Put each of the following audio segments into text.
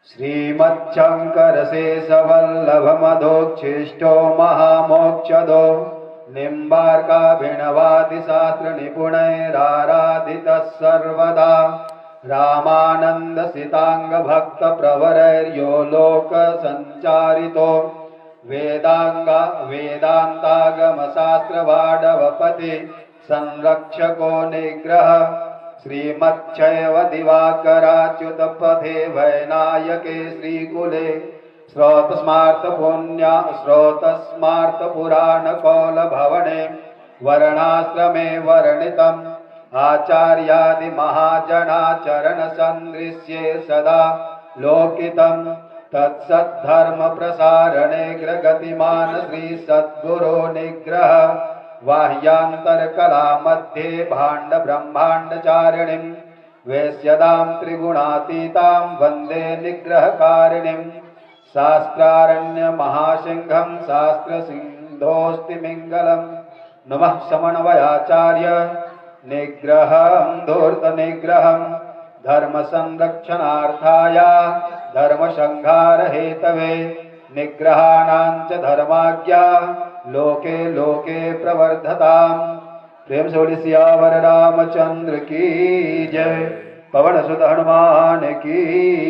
श्रीमच्छंकरशेषवल्लभमधोच्छिष्टो महामोक्षदो निम्बार्काभिनवादिशास्त्रनिपुणैराराधितः सर्वदा रामानन्दसिताङ्गभक्तप्रवरैर्यो लोकसञ्चारितो वेदान्तागमशास्त्रवाडवपति संरक्षको निग्रह श्रीमच्छैव दिवाकराच्युतपथे वैनायके श्रीकुले स्रोतस्मार्तपुराणकौलभवने वर्णाश्रमे वर्णितम् आचार्यादिमहाजनाचरणसन्दृश्ये सदा लोकितम् तत्सद्धर्मप्रसारणे ग्रगतिमान श्रीसद्गुरो निग्रह बाह्यांतरकला मध्ये भाण्ड ब्रह्माण्डचारिणीं वेश्यदां त्रिगुणातीतां वन्दे निग्रहकारिणीं शास्त्रारण्य महासिंहं शास्त्रसिन्धोऽस्तिमिङ्गलं नमः समन्वयाचार्य निग्रहं धूर्तनिग्रहं धर्मसंरक्षणार्थाय धर्मसंहारहेतवे निग्रहाणां च धर्माज्ञा लोके लोके प्रवर्धताम्। प्रेम से बोलिए सियावर रामचंद्र की जय, पवन सुत हनुमान की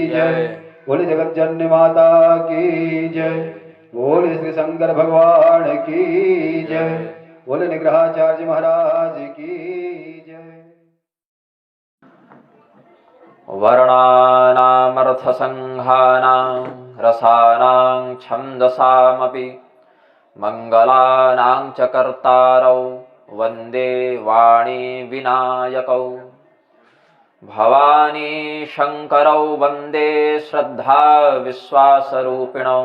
जय, बोले जगत जननी माता की जय, बोले श्री शंकर भगवान की जय, बोले निग्रहाचार्य महाराज की जय। वर्णानामर्थसंघानां रसानां छन्दसामपि मंगलानां च कर्तारौ वन्दे वाणी विनायकौ भवानी शंकरौ वन्दे श्रद्धा विश्वासरूपिणौ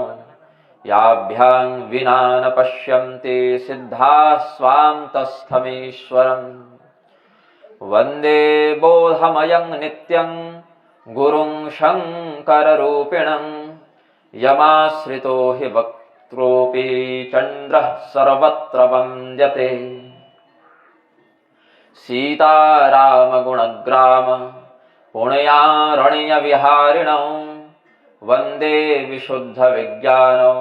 याभ्यां विना न पश्यन्ति सिद्धाः स्वान्तस्थमीश्वरम् वन्दे बोधमयं नित्यं गुरुं शंकररूपिणं यमाश्रितो हि वक्त्रोऽपि चन्द्रः सर्वत्र वन्द्यते सीतारामगुणग्राम पुण्यारण्यविहारिणौ वन्दे विशुद्धविज्ञानौ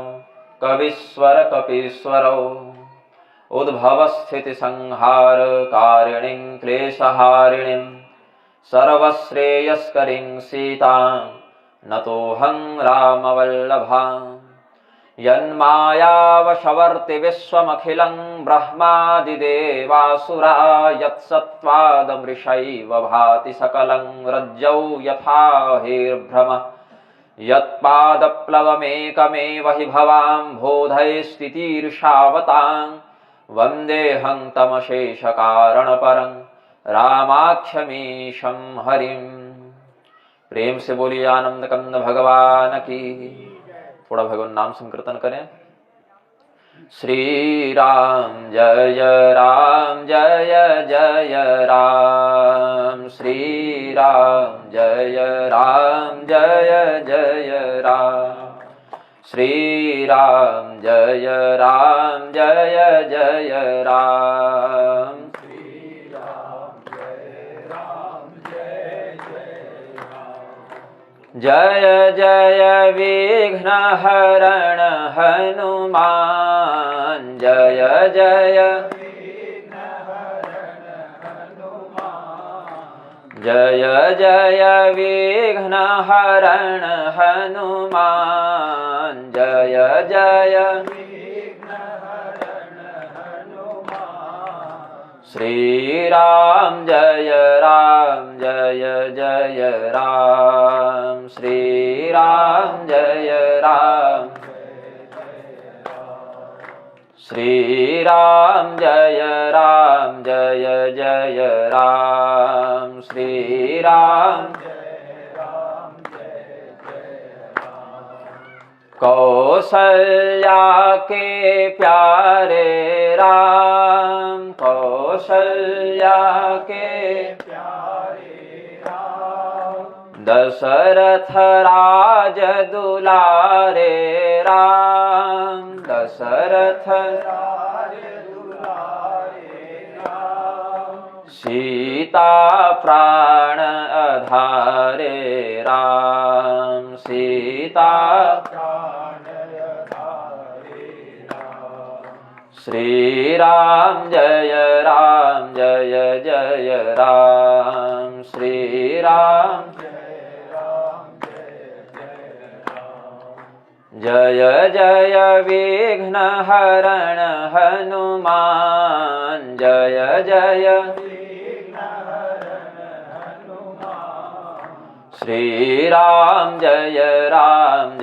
कवीश्वर कपीश्वरौ उद्भवस्थितिसंहारकारिणीं क्लेशहारिणीं सर्वश्रेयस्करीं सीतां नतोऽहं रामवल्लभां यन्मायावशवर्ति विश्वमखिलं ब्रह्मादिदेवासुरा यत्सत्त्वादमृषैव भाति सकलं रज्जौ यथा हेर्भ्रमः यत्पादप्लवमेकमेव हि भवां बोधैस्तितीर्षावतां वन्देऽहं तमशेषकारणपरं रामाख्यमीशं हरिं। प्रेम से बोलिए आनंद कंद भगवान की। थोड़ा भगवान नाम संकीर्तन करें। श्री राम जय राम जय जय राम, श्री राम जय राम जय जय राम, श्री राम जय राम जय जय राम, श्री राम जय राम जय जय राम। जय जय विघ्नहरण हनुमान जय जय जय जय विघ्नहरण हनुमान जय जय श्री राम जय जय राम, श्री राम जय श्री राम जय जय राम, श्री राम कौसल्या के प्यारे राम, कौसल्या के दशरथ राज दुलारे राम, दशरथ राज दुलारे राम। सीतापति सीता प्राण आधारे राम, सीता श्री राम जय जय राम, श्री राम जय जय विघ्न हरण हनुमान, जय जय श्री राम जय जय राम,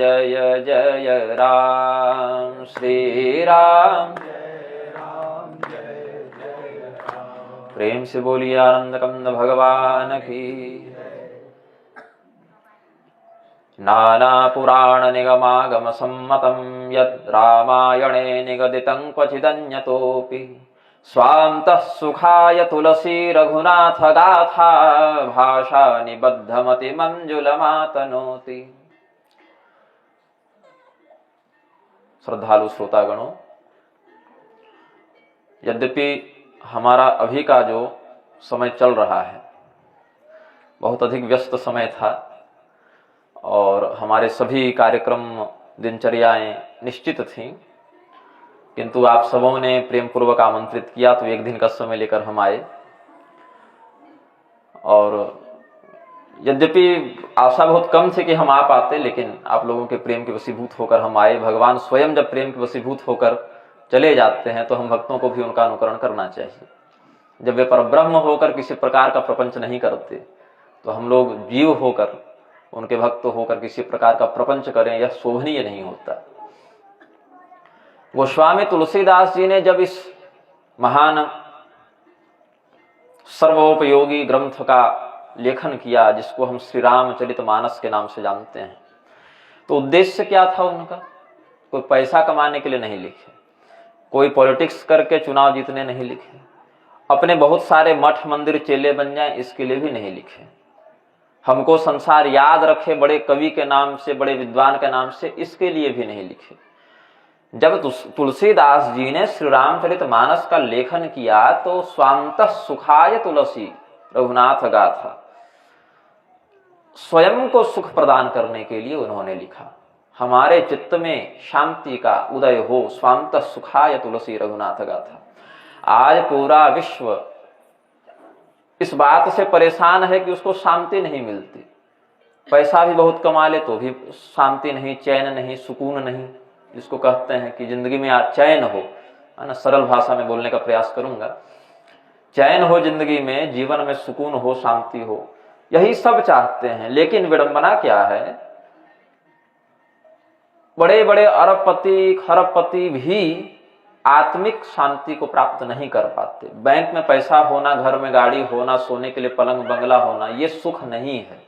श्री राम। प्रेम से बोलिए आनंद कंद भगवान की। नाना पुराण निगमागम सम्मतं यद् रामायणे निगदितं क्वचिदन्यतोऽपि स्वान्तः सुखाय तुलसी रघुनाथ गाथा भाषा निबद्धमति मंजुलमातनोति। श्रद्धालु श्रोतागणों, यद्यपि हमारा अभी का जो समय चल रहा है बहुत अधिक व्यस्त समय था और हमारे सभी कार्यक्रम दिनचर्याएं निश्चित थीं, किंतु आप सबों ने प्रेम पूर्वक आमंत्रित किया तो एक दिन का समय लेकर हम आए। और यद्यपि आशा बहुत कम थी कि हम आ पाते, लेकिन आप लोगों के प्रेम के वशीभूत होकर हम आए। भगवान स्वयं जब प्रेम के वशीभूत होकर चले जाते हैं तो हम भक्तों को भी उनका अनुकरण करना चाहिए। जब वे परब्रह्म होकर किसी प्रकार का प्रपंच नहीं करते तो हम लोग जीव होकर, उनके भक्त होकर किसी प्रकार का प्रपंच करें, यह शोभनीय नहीं होता। गोस्वामी तुलसीदास जी ने जब इस महान सर्वोपयोगी ग्रंथ का लेखन किया, जिसको हम श्री रामचरितमानस के नाम से जानते हैं, तो उद्देश्य क्या था उनका? कोई पैसा कमाने के लिए नहीं लिखे, कोई पॉलिटिक्स करके चुनाव जीतने नहीं लिखे, अपने बहुत सारे मठ मंदिर चेले बन जाएं इसके लिए भी नहीं लिखे, हमको संसार याद रखे बड़े कवि के नाम से, बड़े विद्वान के नाम से, इसके लिए भी नहीं लिखे। जब तुलसीदास जी ने श्री रामचरितमानस का लेखन किया तो स्वान्तः सुखाय तुलसी रघुनाथ गाथा, स्वयं को सुख प्रदान करने के लिए उन्होंने लिखा। हमारे चित्त में शांति का उदय हो, स्वान्तः सुखाय तुलसी रघुनाथ गाथा। आज पूरा विश्व इस बात से परेशान है कि उसको शांति नहीं मिलती। पैसा भी बहुत कमा ले तो भी शांति नहीं, चैन नहीं, सुकून नहीं, जिसको कहते हैं कि जिंदगी में आज चैन हो, है ना। सरल भाषा में बोलने का प्रयास करूंगा। चैन हो जिंदगी में, जीवन में सुकून हो, शांति हो, यही सब चाहते हैं। लेकिन विडंबना क्या है, बड़े बड़े अरबपति खरबपति भी आत्मिक शांति को प्राप्त नहीं कर पाते। बैंक में पैसा होना, घर में गाड़ी होना, सोने के लिए पलंग बंगला होना, ये सुख नहीं है।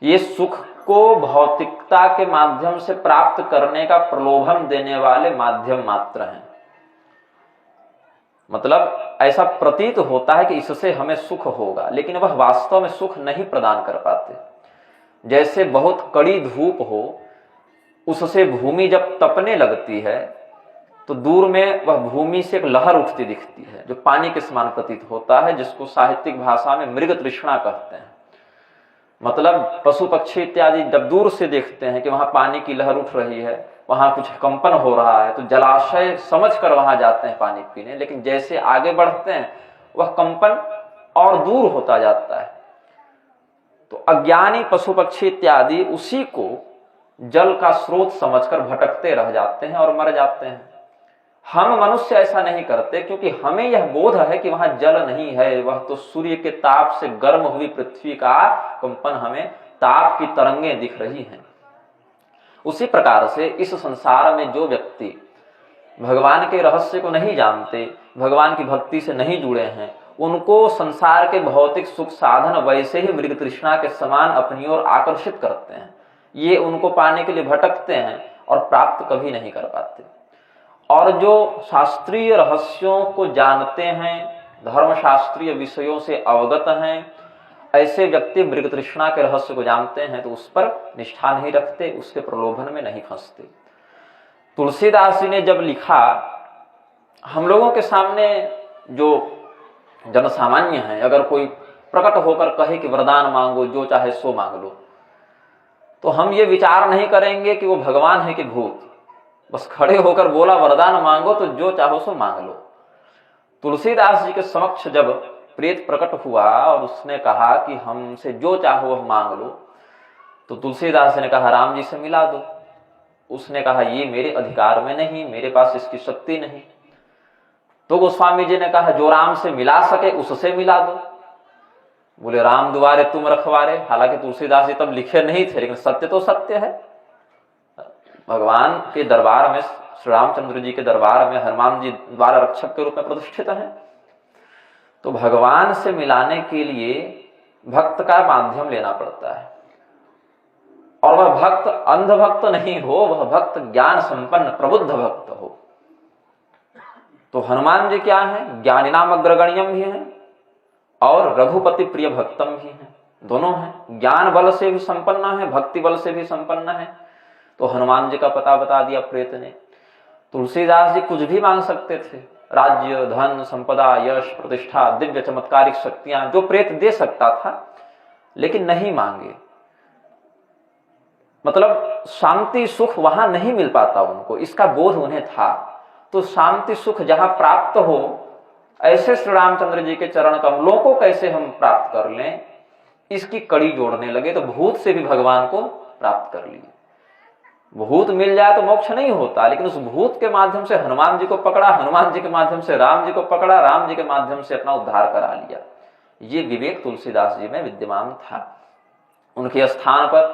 ये सुख को भौतिकता के माध्यम से प्राप्त करने का प्रलोभन देने वाले माध्यम मात्र हैं। मतलब ऐसा प्रतीत होता है कि इससे हमें सुख होगा, लेकिन वह वास्तव में सुख नहीं प्रदान कर पाते। जैसे बहुत कड़ी धूप हो, उससे भूमि जब तपने लगती है तो दूर में वह भूमि से एक लहर उठती दिखती है जो पानी के समान प्रतीत होता है, जिसको साहित्यिक भाषा में मृग तृष्णा कहते हैं। मतलब पशु पक्षी इत्यादि जब दूर से देखते हैं कि वहां पानी की लहर उठ रही है, वहां कुछ कंपन हो रहा है, तो जलाशय समझकर वहां जाते हैं पानी पीने। लेकिन जैसे आगे बढ़ते हैं वह कंपन और दूर होता जाता है। तो अज्ञानी पशु पक्षी इत्यादि उसी को जल का स्रोत समझकर भटकते रह जाते हैं और मर जाते हैं। हम मनुष्य ऐसा नहीं करते, क्योंकि हमें यह बोध है कि वहां जल नहीं है, वह तो सूर्य के ताप से गर्म हुई पृथ्वी का कंपन, हमें ताप की तरंगें दिख रही हैं। उसी प्रकार से इस संसार में जो व्यक्ति भगवान के रहस्य को नहीं जानते, भगवान की भक्ति से नहीं जुड़े हैं, उनको संसार के भौतिक सुख साधन वैसे ही मृग तृष्णा के समान अपनी ओर आकर्षित करते हैं। ये उनको पाने के लिए भटकते हैं और प्राप्त कभी नहीं कर पाते। और जो शास्त्रीय रहस्यों को जानते हैं, धर्म शास्त्रीय विषयों से अवगत हैं, ऐसे व्यक्ति मृग तृष्णा के रहस्य को जानते हैं तो उस पर निष्ठा नहीं रखते, उसके प्रलोभन में नहीं फंसते। तुलसीदास जी ने जब लिखा, हम लोगों के सामने जो जन सामान्य हैं, अगर कोई प्रकट होकर कहे कि वरदान मांगो, जो चाहे सो मांग लो, तो हम ये विचार नहीं करेंगे कि वो भगवान है कि भूत। बस खड़े होकर बोला वरदान मांगो तो जो चाहो सो मांग लो। तुलसीदास जी के समक्ष जब प्रेत प्रकट हुआ और उसने कहा कि हमसे जो चाहो वह मांग लो, तो तुलसीदास ने कहा राम जी से मिला दो। उसने कहा ये मेरे अधिकार में नहीं, मेरे पास इसकी शक्ति नहीं। तो गोस्वामी जी ने कहा जो राम से मिला सके उससे मिला दो। बोले राम दुआरे तुम रखवारे। हालांकि तुलसीदास जी तब लिखे नहीं थे, लेकिन सत्य तो सत्य है। भगवान के दरबार में, श्री रामचंद्र जी के दरबार में हनुमान जी द्वार रक्षक के रूप में प्रतिष्ठित हैं। तो भगवान से मिलाने के लिए भक्त का माध्यम लेना पड़ता है, और वह भक्त अंध भक्त नहीं हो, वह भक्त ज्ञान संपन्न प्रबुद्ध भक्त हो। तो हनुमान जी क्या है? ज्ञानिनाम अग्रगण्यम भी है और रघुपति प्रिय भक्तम भी है, दोनों हैं। ज्ञान बल से भी संपन्न है, भक्ति बल से भी संपन्न है। तो हनुमान जी का पता बता दिया प्रेत ने। तुलसीदास जी कुछ भी मांग सकते थे, राज्य, धन, संपदा, यश, प्रतिष्ठा, दिव्य चमत्कारिक शक्तियां, जो प्रेत दे सकता था, लेकिन नहीं मांगे। मतलब शांति सुख वहां नहीं मिल पाता उनको, इसका बोध उन्हें था। तो शांति सुख जहां प्राप्त हो, ऐसे श्री रामचंद्र जी के चरण कमलों को कैसे हम प्राप्त कर लें, इसकी कड़ी जोड़ने लगे। तो भूत से भी भगवान को प्राप्त कर लिए। भूत मिल जाए तो मोक्ष नहीं होता, लेकिन उस भूत के माध्यम से हनुमान जी को पकड़ा, हनुमान जी के माध्यम से राम जी को पकड़ा, राम जी के माध्यम से अपना उद्धार करा लिया। ये विवेक तुलसीदास जी में विद्यमान था। उनके स्थान पर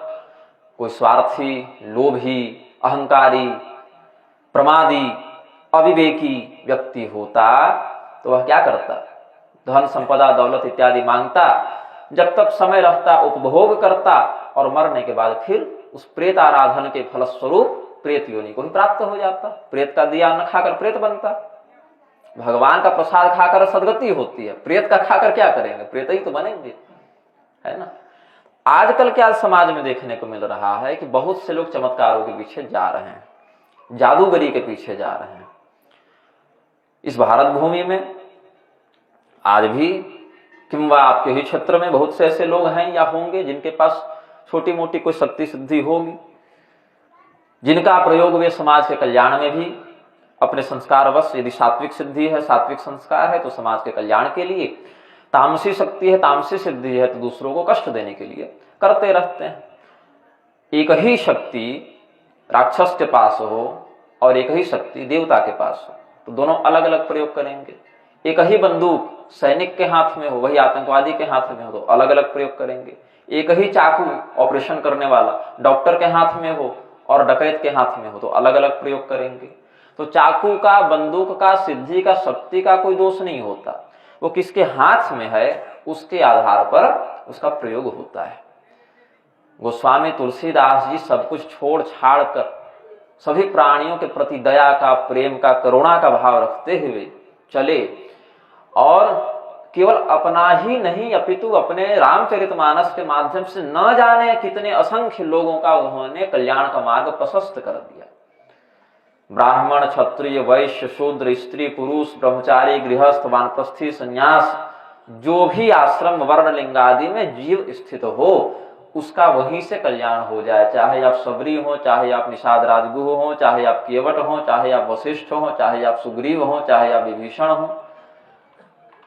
कोई स्वार्थी, लोभी, अहंकारी, प्रमादी, अविवेकी व्यक्ति होता तो वह क्या करता? धन, संपदा, दौलत इत्यादि मांगता, जब तक समय रहता उपभोग करता, और मरने के बाद फिर उस प्रेत आराधन के फलस्वरूप प्रेत योनि को ही प्राप्त हो जाता। प्रेत का दिया अन्न खाकर प्रेत बनता। भगवान का प्रसाद खाकर सदगति होती है, प्रेत का खाकर क्या करेंगे? प्रेत ही तो बनेंगे, है ना। आजकल क्या समाज में देखने को मिल रहा है कि बहुत से लोग चमत्कारों के पीछे जा रहे हैं, जादूगरी के पीछे जा रहे हैं। इस भारत भूमि में आज भी किंवा आपके ही क्षेत्र में बहुत से ऐसे लोग हैं या होंगे जिनके पास छोटी मोटी कोई शक्ति सिद्धि होगी, जिनका प्रयोग वे समाज के कल्याण में भी अपने संस्कारवश, यदि सात्विक सिद्धि है, सात्विक संस्कार है, तो समाज के कल्याण के लिए, तामसी शक्ति है, तामसी सिद्धि है, तो दूसरों को कष्ट देने के लिए करते रहते हैं। एक ही शक्ति राक्षस के पास हो और एक ही शक्ति देवता के पास हो, तो दोनों अलग अलग प्रयोग करेंगे। एक ही बंदूक सैनिक के हाथ में हो, वही आतंकवादी के हाथ में हो, तो अलग अलग प्रयोग करेंगे। एक ही चाकू ऑपरेशन करने वाला डॉक्टर के हाथ में हो और डकैत के हाथ में हो, तो अलग अलग प्रयोग करेंगे। तो चाकू का, बंदूक का, सिद्धि का, शक्ति का कोई दोष नहीं होता, वो किसके हाथ में है उसके आधार पर उसका प्रयोग होता है। गोस्वामी तुलसीदास जी सब कुछ छोड़ छाड़ कर सभी प्राणियों के प्रति दया का, प्रेम का, करुणा का भाव रखते हुए चले, और केवल अपना ही नहीं अपितु अपने रामचरितमानस के माध्यम से न जाने कितने असंख्य लोगों का उन्होंने कल्याण का मार्ग प्रशस्त कर दिया। ब्राह्मण, क्षत्रिय, वैश्य, शूद्र, स्त्री, पुरुष, ब्रह्मचारी, गृहस्थ, वानप्रस्थी, संन्यास, जो भी आश्रम, वर्ण, लिंग आदि में जीव स्थित हो, उसका वहीं से कल्याण हो जाए। चाहे आप सबरी हो, चाहे आप निषाद राजगुह हो, चाहे आप केवट हो, चाहे आप वशिष्ठ हो, चाहे आप सुग्रीव हो, चाहे आप विभीषण हो,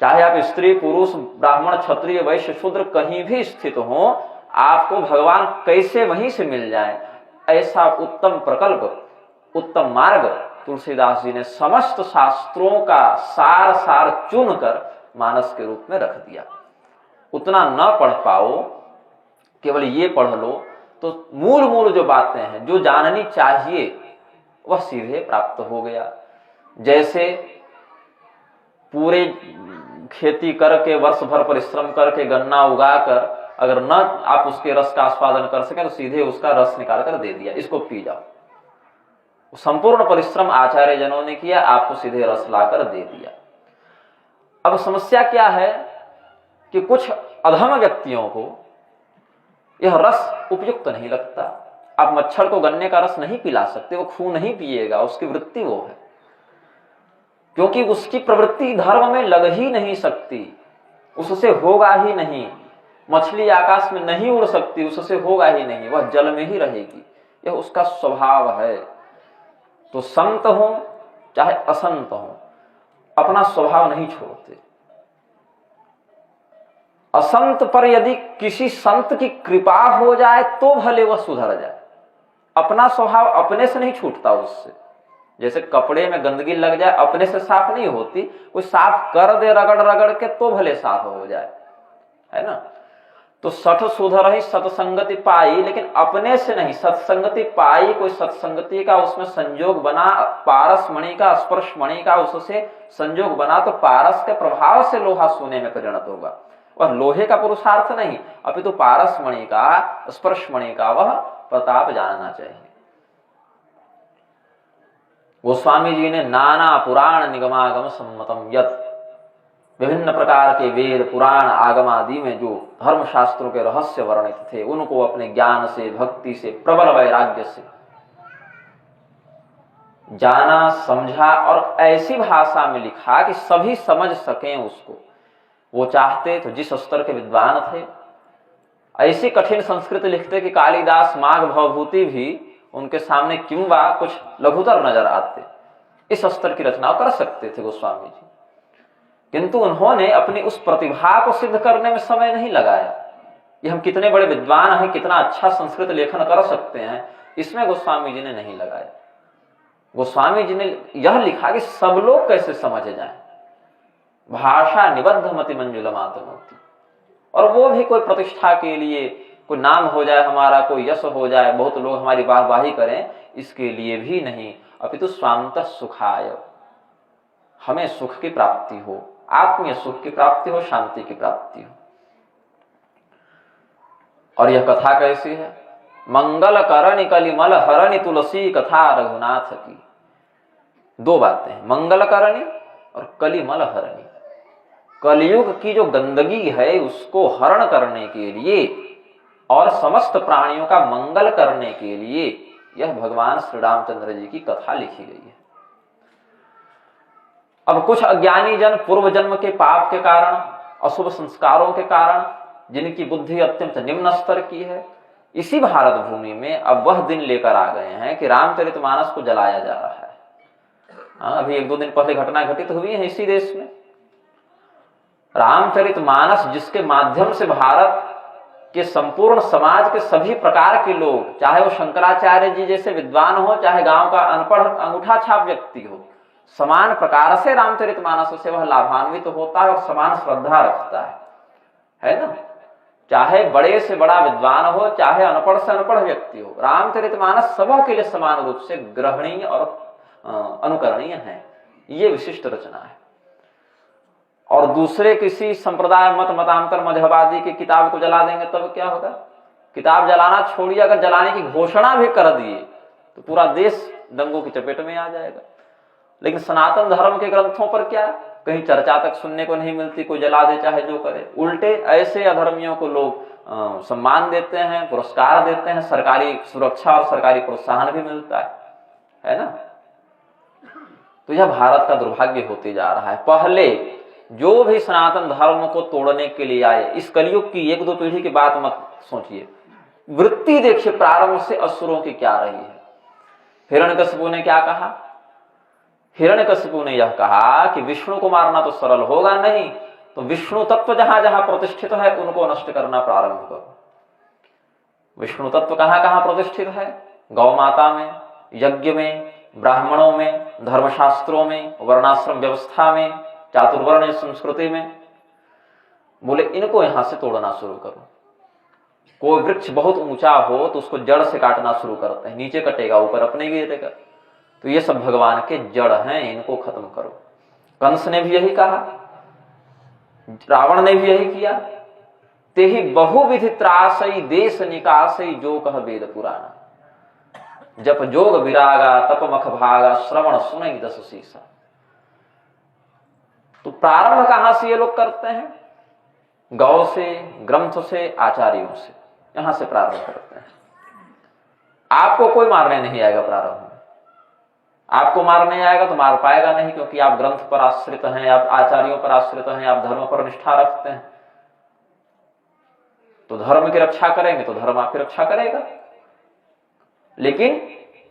चाहे आप स्त्री, पुरुष, ब्राह्मण, क्षत्रिय, वैश्य, शूद्र कहीं भी स्थित हो, आपको भगवान कैसे वहीं से मिल जाए, ऐसा उत्तम प्रकल्प, उत्तम मार्ग तुलसीदास जी ने समस्त शास्त्रों का सार चुन कर मानस के रूप में रख दिया। उतना न पढ़ पाओ, केवल ये पढ़ लो तो मूल जो बातें हैं, जो जाननी चाहिए, वह सीधे प्राप्त हो गया। जैसे पूरे खेती करके, वर्ष भर परिश्रम करके, गन्ना उगाकर, अगर न आप उसके रस का आस्वादन कर सके तो सीधे उसका रस निकाल कर दे दिया, इसको पी जाओ। संपूर्ण परिश्रम आचार्य जनों ने किया, आपको सीधे रस लाकर दे दिया। अब समस्या क्या है कि कुछ अधम व्यक्तियों को यह रस उपयुक्त नहीं लगता। आप मच्छर को गन्ने का रस नहीं पिला सकते, वो खून नहीं पिएगा, उसकी वृत्ति वो है। क्योंकि उसकी प्रवृत्ति धर्म में लग ही नहीं सकती, उससे होगा ही नहीं। मछली आकाश में नहीं उड़ सकती, उससे होगा ही नहीं, वह जल में ही रहेगी, यह उसका स्वभाव है। तो संत हो चाहे असंत हो, अपना स्वभाव नहीं छोड़ते। असंत पर यदि किसी संत की कृपा हो जाए तो भले वह सुधर जाए, अपना स्वभाव अपने से नहीं छूटता उससे। जैसे कपड़े में गंदगी लग जाए अपने से साफ नहीं होती, कोई साफ कर दे रगड़ रगड़ के तो भले साफ हो जाए, है ना। तो सठ सुधर ही सत्संगति पाई, लेकिन अपने से नहीं। सत्संगति पाई, कोई सत्संगति का उसमें संयोग बना, पारस मणि का स्पर्श मणि का उससे संयोग बना, तो पारस के प्रभाव से लोहा सोने में परिणत होगा। वह लोहे का पुरुषार्थ नहीं, अपितु तो पारस मणि का, स्पर्श मणि का वह प्रताप जानना चाहिए। गोस्वामी जी ने नाना पुराण निगमागम सम्मतम यत्, विभिन्न प्रकार के वेद पुराण आगम आदि में जो धर्म शास्त्रों के रहस्य वर्णित थे, उनको अपने ज्ञान से, भक्ति से, प्रबल वैराग्य से जाना, समझा और ऐसी भाषा में लिखा कि सभी समझ सकें उसको। वो चाहते तो जिस स्तर के विद्वान थे ऐसी कठिन संस्कृत लिखते कि कालिदास माघ भवभूति भी उनके सामने क्यों बा कुछ लघुतर नजर आते। इस स्तर की रचना कर सकते थे गोस्वामी जी, किंतु उन्होंने अपनी उस प्रतिभा को सिद्ध करने में समय नहीं लगाया। ये हम कितने बड़े विद्वान हैं, कितना अच्छा संस्कृत लेखन कर सकते हैं, इसमें गोस्वामी जी ने नहीं लगाया। गोस्वामी जी ने यह लिखा कि सब लोग कैसे समझ जाएं, भाषा निबद्ध मति मंजुलम आत्मोक्ति। और वो भी कोई प्रतिष्ठा के लिए, कोई नाम हो जाए हमारा, कोई यश हो जाए, बहुत लोग हमारी वाहवाही करें, इसके लिए भी नहीं, अपितु स्वांतः सुखाय, हमें सुख की प्राप्ति हो, आत्मीय सुख की प्राप्ति हो, शांति की प्राप्ति हो। और यह कथा कैसी है? मंगल करणी कलिमल हरणी तुलसी कथा रघुनाथ की। दो बातें हैं, मंगल करणी और कलिमल हरणी। कलयुग की जो गंदगी है उसको हरण करने के लिए और समस्त प्राणियों का मंगल करने के लिए यह भगवान श्री रामचंद्र जी की कथा लिखी गई है। अब कुछ अज्ञानी जन पूर्व जन्म के पाप के कारण, अशुभ संस्कारों के कारण, जिनकी बुद्धि अत्यंत निम्न स्तर की है, इसी भारत भूमि में अब वह दिन लेकर आ गए हैं कि रामचरितमानस को जलाया जा रहा है। अभी एक दो दिन पहले घटना घटित हुई है इसी देश में। रामचरितमानस जिसके माध्यम से भारत के संपूर्ण समाज के सभी प्रकार के लोग, चाहे वो शंकराचार्य जी जैसे विद्वान हो, चाहे गांव का अनपढ़ अंगूठा छाप व्यक्ति हो, समान प्रकार से रामचरितमानस से वह लाभान्वित होता है और समान श्रद्धा रखता है ना। चाहे बड़े से बड़ा विद्वान हो, चाहे अनपढ़ से अनपढ़ व्यक्ति हो, रामचरितमानस सबों के लिए समान रूप से ग्रहणीय और अनुकरणीय है। ये विशिष्ट रचना है। और दूसरे किसी संप्रदाय, मत, मतांतर, मजहबादी की किताब को जला देंगे तब क्या होगा? किताब जलाना छोड़िए, अगर जलाने की घोषणा भी कर दिए तो पूरा देश दंगों की चपेट में आ जाएगा। लेकिन सनातन धर्म के ग्रंथों पर क्या, कहीं चर्चा तक सुनने को नहीं मिलती। कोई जला दे चाहे जो करे, उल्टे ऐसे अधर्मियों को लोग सम्मान देते हैं, पुरस्कार देते हैं, सरकारी सुरक्षा और सरकारी प्रोत्साहन भी मिलता है ना। तो यह भारत का दुर्भाग्य होते जा रहा है। पहले जो भी सनातन धर्म को तोड़ने के लिए आए, इस कलयुग की एक दो पीढ़ी की बात मत सोचिए, वृत्ति देखिए प्रारंभ से असुरों की क्या रही है। हिरण्यकशिपु ने क्या कहा? हिरण्यकशिपु ने यह कहा कि विष्णु को मारना तो सरल होगा नहीं, तो विष्णु तत्व जहां जहां प्रतिष्ठित है उनको नष्ट करना प्रारंभ करो। विष्णु तत्व कहां कहां प्रतिष्ठित है? गौ माता में, यज्ञ में, ब्राह्मणों में, धर्मशास्त्रों में, वर्णाश्रम व्यवस्था में, चातुर्वर्ण संस्कृति में। बोले इनको यहां से तोड़ना शुरू करो। कोई वृक्ष बहुत ऊंचा हो तो उसको जड़ से काटना शुरू करते हैं, नीचे कटेगा ऊपर अपने गिरेगा। तो ये सब भगवान के जड़ हैं, इनको खत्म करो। कंस ने भी यही कहा, रावण ने भी यही किया। ते ही बहुविधि त्रासई देश निकासई जो कह वेद पुराना, जप जोग विरागा तप मख भागा श्रवण सुनई दस शीसा। तो प्रारंभ कहां से ये लोग करते हैं? गौ से, ग्रंथ से, आचार्यों से, यहां से प्रारंभ करते हैं। आपको कोई मारने नहीं आएगा प्रारंभ में, आपको मारने आएगा तो मार पाएगा नहीं, क्योंकि आप ग्रंथ पर आश्रित हैं, आप आचार्यों पर आश्रित हैं, आप धर्म पर निष्ठा रखते हैं। तो धर्म की रक्षा करेंगे तो धर्म आपकी रक्षा करेगा। लेकिन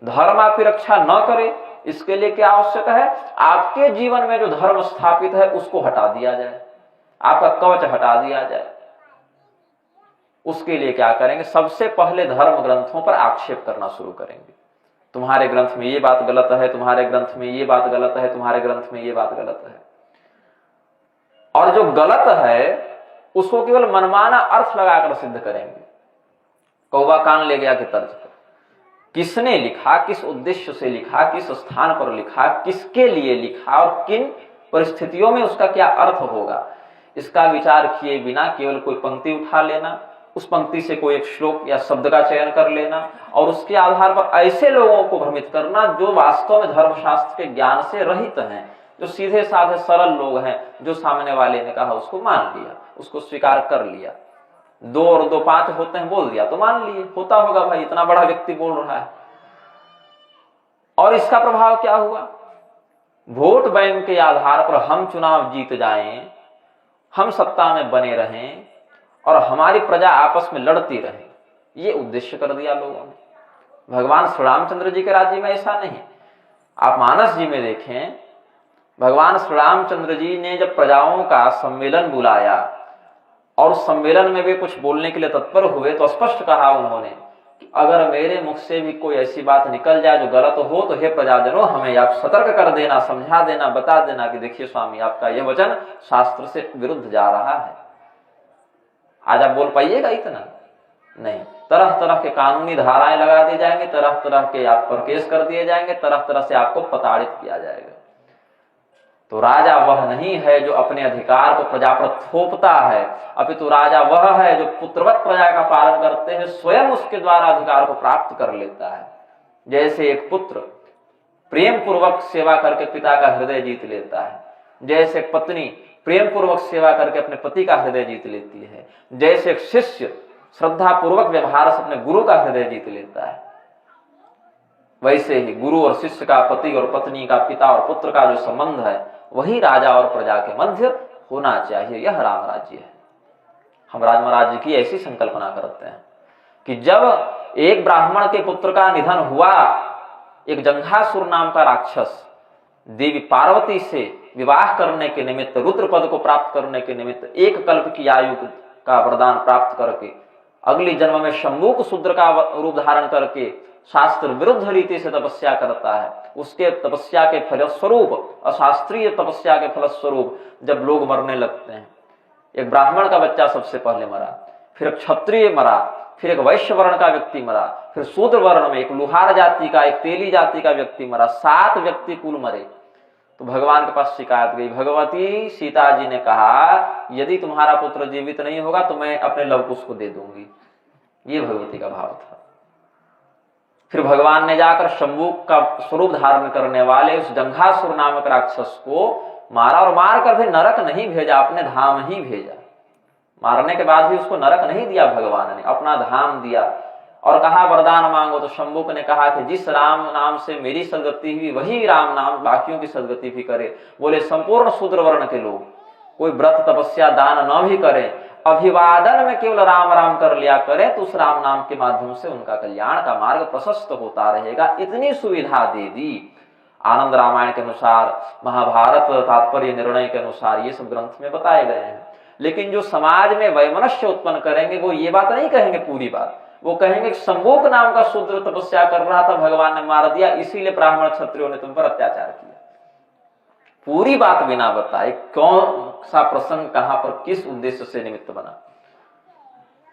धर्म आपकी रक्षा न करे, इसके लिए क्या आवश्यक है? आपके जीवन में जो धर्म स्थापित है उसको हटा दिया जाए, आपका कवच हटा दिया जाए। उसके लिए क्या करेंगे? सबसे पहले धर्म ग्रंथों पर आक्षेप करना शुरू करेंगे। तुम्हारे ग्रंथ में ये बात गलत है, तुम्हारे ग्रंथ में ये बात गलत है, तुम्हारे ग्रंथ में ये बात गलत है। और जो गलत है उसको केवल मनमाना अर्थ लगाकर सिद्ध करेंगे। कौवा कान ले गया के तर्ज पर किसने लिखा, किस उद्देश्य से लिखा, किस स्थान पर लिखा, किसके लिए लिखा और किन परिस्थितियों में उसका क्या अर्थ होगा, इसका विचार किए बिना केवल कोई पंक्ति उठा लेना, उस पंक्ति से कोई एक श्लोक या शब्द का चयन कर लेना और उसके आधार पर ऐसे लोगों को भ्रमित करना जो वास्तव में धर्मशास्त्र के ज्ञान से रहित हैं, जो सीधे साधे सरल लोग हैं, जो सामने वाले ने कहा उसको मान लिया, उसको स्वीकार कर लिया। 2 और 2 5 होते हैं, बोल दिया तो मान लिए, होता होगा भाई, इतना बड़ा व्यक्ति बोल रहा है। और इसका प्रभाव क्या हुआ? वोट बैंक के आधार पर हम चुनाव जीत जाएं, हम सत्ता में बने रहें और हमारी प्रजा आपस में लड़ती रहे, ये उद्देश्य कर दिया लोगों ने। भगवान श्री रामचंद्र जी के राज्य में ऐसा नहीं। आप मानस जी में देखें, भगवान श्री रामचंद्र जी ने जब प्रजाओं का सम्मेलन बुलाया और उस सम्मेलन में वे कुछ बोलने के लिए तत्पर हुए तो स्पष्ट कहा उन्होंने कि अगर मेरे मुख से भी कोई ऐसी बात निकल जाए जो गलत हो तो हे प्रजाजनों, हमें आप सतर्क कर देना, समझा देना, बता देना कि देखिए स्वामी, आपका यह वचन शास्त्र से विरुद्ध जा रहा है। आज आप बोल पाइएगा? इतना नहीं। तरह तरह के कानूनी धाराएं लगा दी जाएंगे, तरह तरह के आप पर केस कर दिए जाएंगे, तरह तरह से आपको प्रताड़ित किया जाएगा। तो राजा वह नहीं है जो अपने अधिकार को प्रजा पर थोपता है, अपितु राजा वह है जो पुत्रवत प्रजा का पालन करते हैं स्वयं उसके द्वारा अधिकार को प्राप्त कर लेता है। जैसे एक पुत्र प्रेम पूर्वक सेवा करके पिता का हृदय जीत लेता है, जैसे एक पत्नी प्रेम पूर्वक सेवा करके अपने पति का हृदय जीत लेती है, जैसे एक शिष्य श्रद्धा पूर्वक व्यवहार से अपने गुरु का हृदय जीत लेता है, वैसे ही गुरु और शिष्य का, पति और पत्नी का, पिता और पुत्र का जो संबंध है वही राजा और प्रजा के मध्य होना चाहिए। यह राम राज्य है। हम राम राज्य की ऐसी संकल्पना करते हैं कि जब एक ब्राह्मण के पुत्र का निधन हुआ, एक जंघासुर नाम का राक्षस देवी पार्वती से विवाह करने के निमित्त, रुद्र पद को प्राप्त करने के निमित्त 1 कल्प की आयु का वरदान प्राप्त करके अगली जन्म में शंभुक शूद्र का रूप धारण करके शास्त्र विरुद्ध रीति से तपस्या करता है। उसके तपस्या के फलस्वरूप, अशास्त्रीय तपस्या के फलस्वरूप जब लोग मरने लगते हैं, एक ब्राह्मण का बच्चा सबसे पहले मरा, फिर एक क्षत्रिय मरा, फिर एक वैश्य वर्ण का व्यक्ति मरा, फिर शूद्र वर्ण में एक लुहार जाति का, एक तेली जाति का व्यक्ति मरा, 7 व्यक्ति कुल मरे। तो भगवान के पास शिकायत गई। भगवती सीता जी ने कहा यदि तुम्हारा पुत्र जीवित नहीं होगा तो मैं अपने लवकुश को दे दूंगी। ये भगवती का भाव था। फिर भगवान ने जाकर शंभुक का स्वरूप धारण करने वाले उस जंघासुर नामक राक्षस को मारा और मारकर फिर नरक नहीं भेजा, अपने धाम ही भेजा। मारने के बाद भी उसको नरक नहीं दिया, भगवान ने अपना धाम दिया और कहा वरदान मांगो। तो शंभुक ने कहा कि जिस राम नाम से मेरी सदगति हुई वही राम नाम बाकियों की सदगति भी करे। बोले संपूर्ण शूद्र वर्ण के लोग कोई व्रत तपस्या दान न भी करें, अभिवादन में केवल राम राम कर लिया करें तो उस राम नाम के माध्यम से उनका कल्याण का मार्ग प्रशस्त होता रहेगा। इतनी सुविधा दे दी। आनंद रामायण के अनुसार, महाभारत तात्पर्य निर्णय के अनुसार ये सब ग्रंथ में बताए गए हैं। लेकिन जो समाज में वैमनस्य उत्पन्न करेंगे वो ये बात नहीं कहेंगे पूरी बात, वो कहेंगे कि शंभुक नाम का शूद्र तपस्या कर रहा था, भगवान ने मार दिया, इसीलिए ब्राह्मण क्षत्रियों ने तुम पर अत्याचार किया। पूरी बात बिना बताए कौन सा प्रसंग कहां पर किस उद्देश्य से निमित्त बना।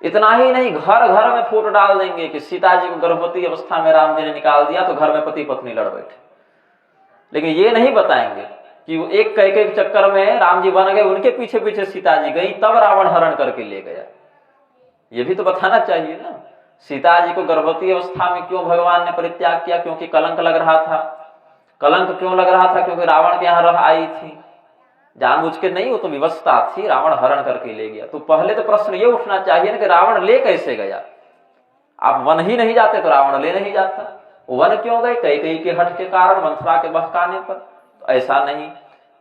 इतना ही नहीं, घर घर में फूट डाल देंगे कि सीता जी को गर्भवती अवस्था में राम जी ने निकाल दिया तो घर में पति पत्नी लड़ बैठे। लेकिन ये नहीं बताएंगे कि वो एक कह के चक्कर में राम जी बन गए, उनके पीछे पीछे सीता जी गई, तब रावण हरण करके ले गया। ये भी तो बताना चाहिए ना। सीता जी को गर्भवती अवस्था में क्यों भगवान ने परित्याग किया? क्योंकि कलंक लग रहा था। कलंक क्यों लग रहा था? क्योंकि रावण के यहाँ रह आई थी, जानबूझ के नहीं, वो तो विवशता थी, रावण हरण करके ले गया। तो पहले तो प्रश्न ये उठना चाहिए ना कि रावण ले कैसे गया? आप वन ही नहीं जाते तो रावण ले नहीं जाता। वन क्यों गए? कैकेयी के हठ के कारण, मंथरा के बहकाने पर। तो ऐसा नहीं,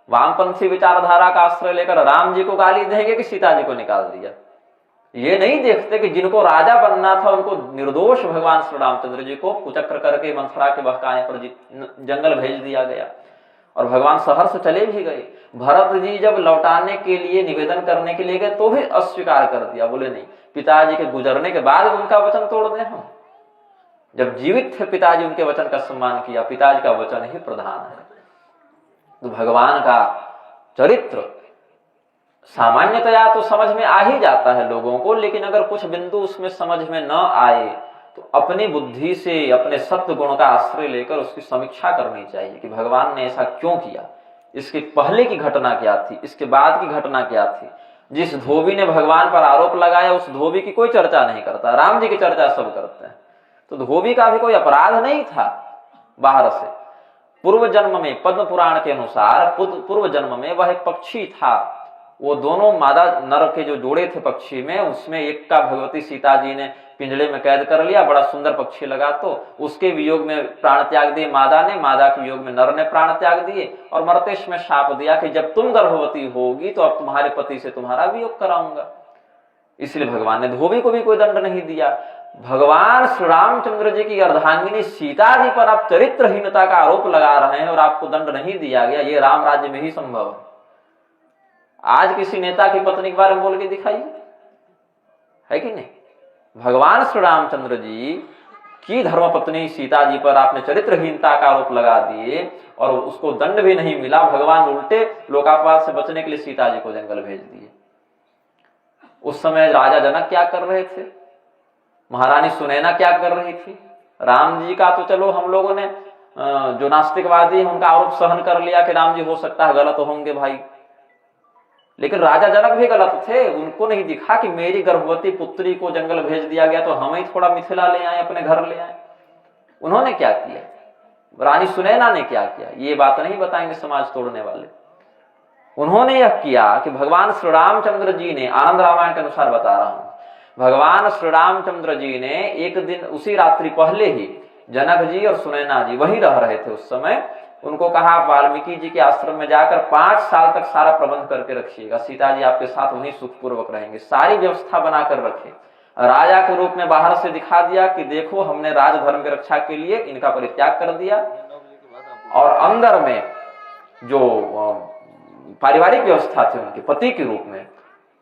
वामपंथी विचारधारा का आश्रय लेकर राम जी को गाली देंगे कि सीता जी को निकाल दिया। ये नहीं देखते कि जिनको राजा बनना था उनको निर्दोष भगवान श्री रामचंद्र जी को कुचक्र करके मंथरा के बहकाने पर जंगल भेज दिया गया और भगवान शहर से चले भी गए। भरत जी जब लौटाने के लिए निवेदन करने के लिए गए तो भी अस्वीकार कर दिया, बोले नहीं, पिताजी के गुजरने के बाद उनका वचन तोड़ दें हम। जब जीवित थे पिताजी उनके वचन का सम्मान किया, पिताजी का वचन ही प्रधान है। तो भगवान का चरित्र सामान्यतया तो समझ में आ ही जाता है लोगों को, लेकिन अगर कुछ बिंदु उसमें समझ में न आए तो अपनी बुद्धि से अपने सत्य गुण का आश्रय लेकर उसकी समीक्षा करनी चाहिए कि भगवान ने ऐसा क्यों किया, इसके पहले की घटना क्या थी, इसके बाद की घटना क्या थी। जिस धोबी ने भगवान पर आरोप लगाया उस धोबी की कोई चर्चा नहीं करता, राम जी की चर्चा सब करते हैं। तो धोबी का भी कोई अपराध नहीं था बाहर से। पूर्व जन्म में, पद्म पुराण के अनुसार पूर्व जन्म में वह एक पक्षी था। वो दोनों मादा नर के जो जोड़े थे पक्षी में, उसमें एक का भगवती सीता जी ने पिंजड़े में कैद कर लिया, बड़ा सुंदर पक्षी लगा, तो उसके वियोग में प्राण त्याग दिए मादा ने, मादा के वियोग में नर ने प्राण त्याग दिए और मर्तेश में शाप दिया कि जब तुम गर्भवती होगी तो अब तुम्हारे पति से तुम्हारा वियोग कराऊंगा। इसलिए भगवान ने धोबी को भी कोई दंड नहीं दिया। भगवान श्री रामचंद्र जी की अर्धांगिनी सीता जी पर आप चरित्रहीनता का आरोप लगा रहे हैं और आपको दंड नहीं दिया गया, ये राम राज्य में ही संभव है। आज किसी नेता की पत्नी के बारे में बोल के दिखाइए, है कि नहीं? भगवान श्री रामचंद्र जी की धर्मपत्नी सीता जी पर आपने चरित्रहीनता का आरोप लगा दिए और उसको दंड भी नहीं मिला। भगवान उल्टे लोकापवाद से बचने के लिए सीता जी को जंगल भेज दिए। उस समय राजा जनक क्या कर रहे थे, महारानी सुनैना क्या कर रही थी? राम जी का तो चलो हम लोगों ने जो नास्तिकवादी है उनका आरोप सहन कर लिया कि राम जी हो सकता है गलत होंगे भाई, लेकिन राजा जनक भी गलत थे। उनको नहीं दिखा कि मेरी गर्भवती पुत्री को जंगल भेज दिया गया तो हम ही थोड़ा मिथिला ले आए, अपने घर ले आए। उन्होंने क्या किया, रानी सुनैना ने क्या किया, ये बात नहीं बताएंगे समाज तोड़ने वाले। उन्होंने यह किया कि भगवान श्री रामचंद्र जी ने, आनंद रामायण के अनुसार बता रहा हूं, भगवान श्री रामचंद्र जी ने एक दिन उसी रात्रि पहले ही जनक जी और सुनैना जी वहीं रह रहे थे उस समय, उनको कहा वाल्मीकि जी के आश्रम में जाकर 5 साल तक सारा प्रबंध करके रखिएगा, सीता जी आपके साथ वहीं सुखपूर्वक रहेंगे, सारी व्यवस्था बनाकर रखे। राजा के रूप में बाहर से दिखा दिया कि देखो हमने राजधर्म की रक्षा के लिए इनका परित्याग कर दिया, और अंदर में जो पारिवारिक व्यवस्था थी उनके पति के रूप में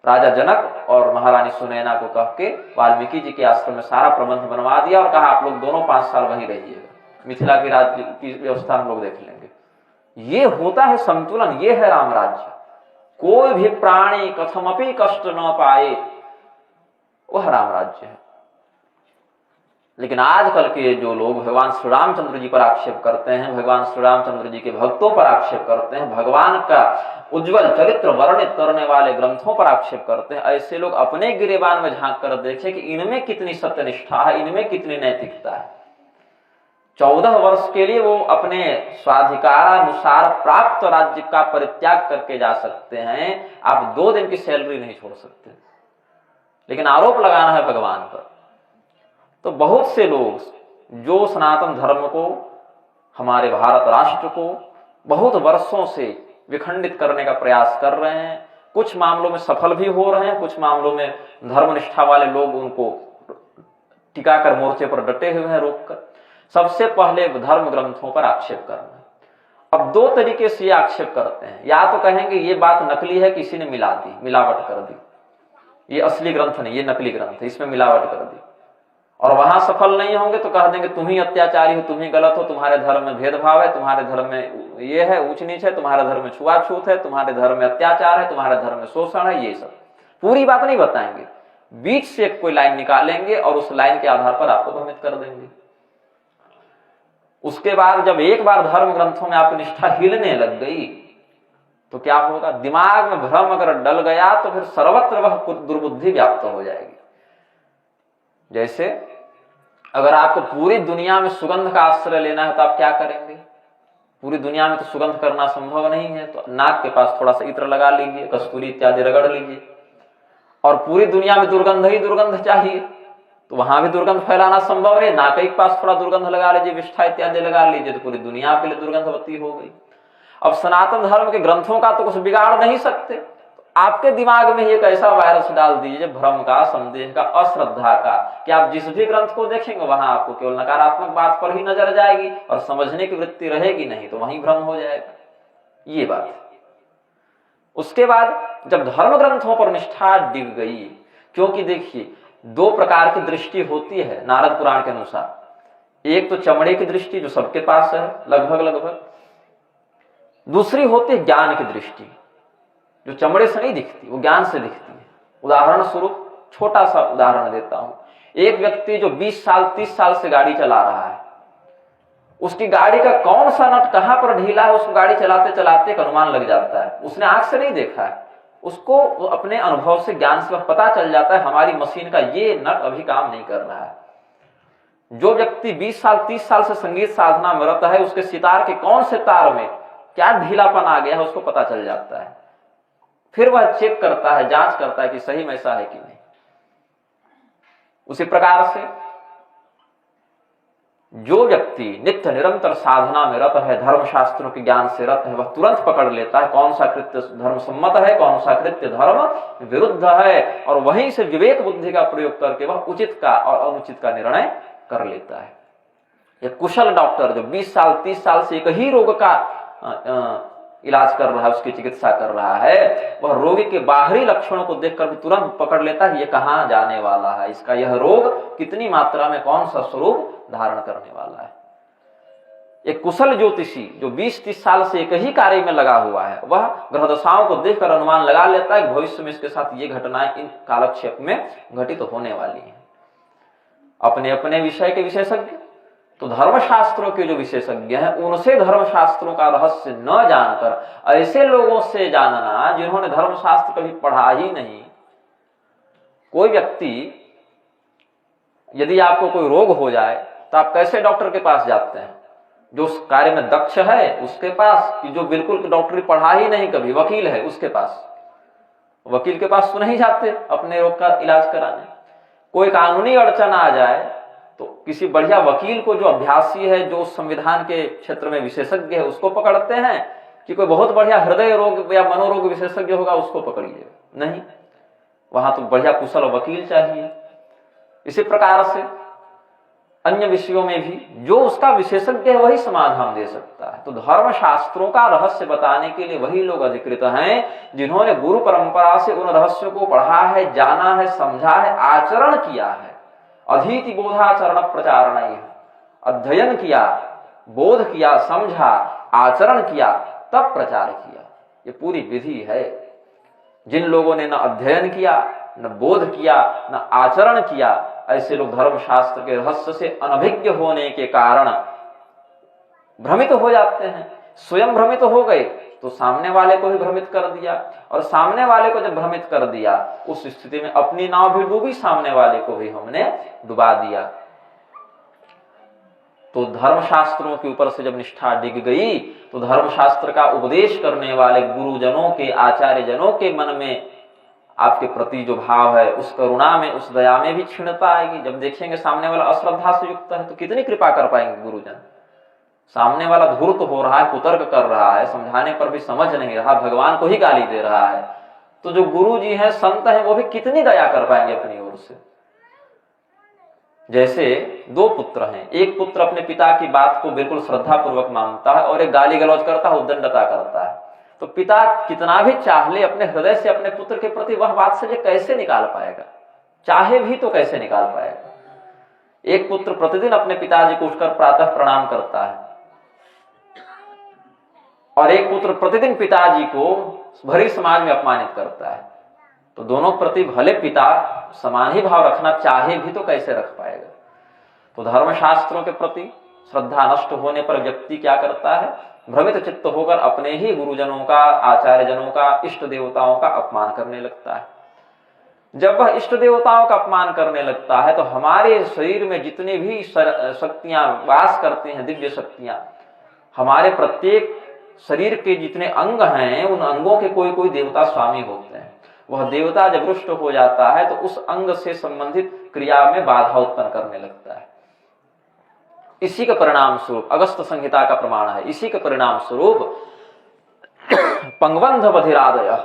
राजा जनक और महारानी सुनैना को कह के वाल्मीकि जी के आश्रम में सारा प्रबंध बनवा दिया और कहा आप लोग दोनों 5 साल वहीं रहिएगा, मिथिला की राज्य की व्यवस्था हम लोग देख लेंगे। ये होता है संतुलन, ये है राम राज्य। कोई भी प्राणी कथमपि कष्ट न पाए, वह राम राज्य है। लेकिन आजकल के जो लोग भगवान श्री रामचंद्र जी पर आक्षेप करते हैं, भगवान श्री रामचंद्र जी के भक्तों पर आक्षेप करते हैं, भगवान का उज्जवल चरित्र वर्णित करने वाले ग्रंथों पर आक्षेप करते हैं, ऐसे लोग अपने गिरेबान में झांक कर देखें कि इनमें कितनी सत्यनिष्ठा है, इनमें कितनी नैतिकता है। 14 वर्ष के लिए वो अपने स्वाधिकारानुसार प्राप्त राज्य का परित्याग करके जा सकते हैं, आप 2 दिन की सैलरी नहीं छोड़ सकते, लेकिन आरोप लगाना है भगवान पर। तो बहुत से लोग जो सनातन धर्म को, हमारे भारत राष्ट्र को बहुत वर्षों से विखंडित करने का प्रयास कर रहे हैं, कुछ मामलों में सफल भी हो रहे हैं, कुछ मामलों में धर्मनिष्ठा वाले लोग उनको टिकाकर मोर्चे पर डटे हुए हैं रोककर। सबसे पहले धर्म ग्रंथों पर आक्षेप करना। अब 2 तरीके से ये आक्षेप करते हैं, या तो कहेंगे ये बात नकली है, किसी ने मिला दी, मिलावट कर दी, ये असली ग्रंथ नहीं, ये नकली ग्रंथ है, इसमें मिलावट कर दी। और वहां सफल नहीं होंगे तो कह देंगे तुम ही अत्याचारी हो, तुम ही गलत हो, तुम्हारे धर्म में भेदभाव है, तुम्हारे धर्म में ये है ऊंच नीच है, तुम्हारे धर्म में छुआछूत है, तुम्हारे धर्म में अत्याचार है, तुम्हारे धर्म में शोषण है। ये सब पूरी बात नहीं बताएंगे, बीच से कोई लाइन निकालेंगे और उस लाइन के आधार पर आपको भ्रमित कर देंगे। उसके बाद जब एक बार धर्म ग्रंथों में आपकी निष्ठा हिलने लग गई तो क्या होगा, दिमाग में भ्रम अगर डल गया तो फिर सर्वत्र वह दुर्बुद्धि व्याप्त हो जाएगी। जैसे अगर आपको पूरी दुनिया में सुगंध का आश्रय लेना है तो आप क्या करेंगे? पूरी दुनिया में तो सुगंध करना संभव नहीं है, तो नाक के पास थोड़ा सा इत्र लगा लीजिए, कस्तूरी इत्यादि रगड़ लीजिए। और पूरी दुनिया में दुर्गंध ही दुर्गंध चाहिए तो वहां भी दुर्गंध फैलाना संभव है। नाक के पास थोड़ा दुर्गंध लगा लीजिए, विष्ठा इत्यादि लगा लीजिए, तो पूरी दुनिया के लिए दुर्गंधवती हो गई। अब सनातन धर्म के ग्रंथों का तो कुछ बिगाड़ नहीं सकते, आपके दिमाग में एक ऐसा वायरस डाल दीजिए भ्रम का, संदेह का, अश्रद्धा का, कि आप जिस भी ग्रंथ को देखेंगे वहां आपको केवल नकारात्मक बात पर ही नजर जाएगी और समझने की वृत्ति रहेगी नहीं, तो वहीं भ्रम हो जाएगा। ये बात। उसके बाद जब धर्म ग्रंथों पर निष्ठा डिग गई, क्योंकि देखिए दो प्रकार की दृष्टि होती है नारद पुराण के अनुसार। एक तो चमड़े की दृष्टि जो सबके पास है लगभग, दूसरी होती है ज्ञान की दृष्टि, जो चमड़े से नहीं दिखती, वो ज्ञान से दिखती है। उदाहरण स्वरूप छोटा सा उदाहरण देता हूं। एक व्यक्ति जो 20 साल 30 साल से गाड़ी चला रहा है, उसकी गाड़ी का कौन सा नट कहां पर ढीला है उसको गाड़ी चलाते चलाते एक अनुमान लग जाता है। उसने आंख से नहीं देखा है, उसको अपने अनुभव से, ज्ञान से पता चल जाता है हमारी मशीन का ये नट अभी काम नहीं कर रहा है। जो व्यक्ति 20 साल 30 साल से संगीत साधना में रहता है, उसके सितार के कौन से तार में क्या ढीलापन आ गया है उसको पता चल जाता है। फिर वह चेक करता है, जांच करता है कि सही में ऐसा है कि नहीं। उसी प्रकार से जो व्यक्ति नित्य निरंतर साधना में रत है, धर्मशास्त्रों के ज्ञान से रत है, वह तुरंत पकड़ लेता है कौन सा कृत्य धर्म सम्मत है, कौन सा कृत्य धर्म विरुद्ध है, और वहीं से विवेक बुद्धि का प्रयोग करके वह उचित का और अनुचित का निर्णय कर लेता है। एक कुशल डॉक्टर जो 20 साल 30 साल से एक ही रोग का इलाज कर रहा है, उसकी चिकित्सा कर रहा है, वह रोगी के बाहरी लक्षणों को देखकर भी तुरंत पकड़ लेता है ये कहां जाने वाला है, इसका यह रोग कितनी मात्रा में कौन सा स्वरूप धारण करने वाला है। एक कुशल ज्योतिषी जो 20-30 साल से एक ही कार्य में लगा हुआ है, वह ग्रह दशाओं को देखकर अनुमान लगा लेता है कि भविष्य में इसके साथ ये घटनाएं इन कालक्षेप में घटित होने वाली हैं। अपने अपने विषय के विशेषज्ञ, तो धर्मशास्त्रों के जो विशेषज्ञ हैं उनसे धर्मशास्त्रों का रहस्य न जानकर ऐसे लोगों से जानना जिन्होंने धर्मशास्त्र कभी पढ़ा ही नहीं। कोई व्यक्ति, यदि आपको कोई रोग हो जाए तो आप कैसे डॉक्टर के पास जाते हैं? जो उस कार्य में दक्ष है उसके पास, कि जो बिल्कुल डॉक्टरी पढ़ा ही नहीं कभी, वकील है उसके पास? वकील के पास तो नहीं जाते अपने रोग का इलाज कराने। कोई कानूनी अड़चन आ जाए तो किसी बढ़िया वकील को, जो अभ्यासी है, जो संविधान के क्षेत्र में विशेषज्ञ है, उसको पकड़ते हैं, कि कोई बहुत बढ़िया हृदय रोग या मनोरोग विशेषज्ञ होगा उसको पकड़िए? नहीं, वहां तो बढ़िया कुशल वकील चाहिए। इसी प्रकार से अन्य विषयों में भी जो उसका विशेषज्ञ है वही समाधान दे सकता है। तो धर्मशास्त्रों का रहस्य बताने के लिए वही लोग अधिकृत हैं जिन्होंने गुरु परंपरा से उन रहस्यों को पढ़ा है, जाना है, समझा है, आचरण किया है। अधीति बोधाचरण प्रचारण, अध्ययन किया, बोध किया, समझा, आचरण किया, तब प्रचार किया। ये पूरी विधि है। जिन लोगों ने न अध्ययन किया, न बोध किया, न आचरण किया, ऐसे लोग धर्मशास्त्र के रहस्य से अनभिज्ञ होने के कारण भ्रमित हो जाते हैं। स्वयं भ्रमित हो गए तो सामने वाले को भी भ्रमित कर दिया, और सामने वाले को जब भ्रमित कर दिया उस स्थिति में अपनी नाव भी डूबी, सामने वाले को भी हमने डुबा दिया। तो धर्मशास्त्रों के ऊपर से जब निष्ठा डिग गई तो धर्मशास्त्र का उपदेश करने वाले गुरुजनों के, आचार्य जनों के मन में आपके प्रति जो भाव है, उस करुणा में, उस दया में भी क्षीणता आएगी। जब देखेंगे सामने वाला अश्रद्धा से युक्त है तो कितनी कृपा कर पाएंगे गुरुजन। सामने वाला धूर्त हो रहा है, कुतर्क कर रहा है, समझाने पर भी समझ नहीं रहा, भगवान को ही गाली दे रहा है, तो जो गुरु जी हैं, संत हैं, वो भी कितनी दया कर पाएंगे अपनी ओर से। जैसे दो पुत्र हैं, एक पुत्र अपने पिता की बात को बिल्कुल श्रद्धा पूर्वक मानता है और एक गाली गलौज करता है, उद्दंडता करता है, तो पिता कितना भी चाह ले अपने हृदय से अपने पुत्र के प्रति वह बात से कैसे निकाल पाएगा? चाहे भी तो कैसे निकाल पाएगा? एक पुत्र प्रतिदिन अपने पिताजी को उठकर प्रातः प्रणाम करता है और एक पुत्र प्रतिदिन पिताजी को भरी समाज में अपमानित करता है, तो दोनों प्रति भले पिता समान ही भाव रखना चाहे भी तो कैसे रख पाएगा? तो धर्मशास्त्रों के प्रति श्रद्धा नष्ट होने पर व्यक्ति क्या करता है? भ्रमित चित्त होकर अपने ही गुरुजनों का, आचार्य जनों का, इष्ट देवताओं का अपमान करने लगता है। जब वह इष्ट देवताओं का अपमान करने लगता है तो हमारे शरीर में जितनी भी शक्तियां वास करती हैं, दिव्य शक्तियां, हमारे प्रत्येक शरीर के जितने अंग हैं उन अंगों के कोई कोई देवता स्वामी होते हैं। वह देवता जब रुष्ट हो जाता है तो उस अंग से संबंधित क्रिया में बाधा उत्पन्न करने लगता है। इसी का परिणाम स्वरूप अगस्त संहिता का प्रमाण है, इसी के परिणाम स्वरूप पंगबंध बधिरादय,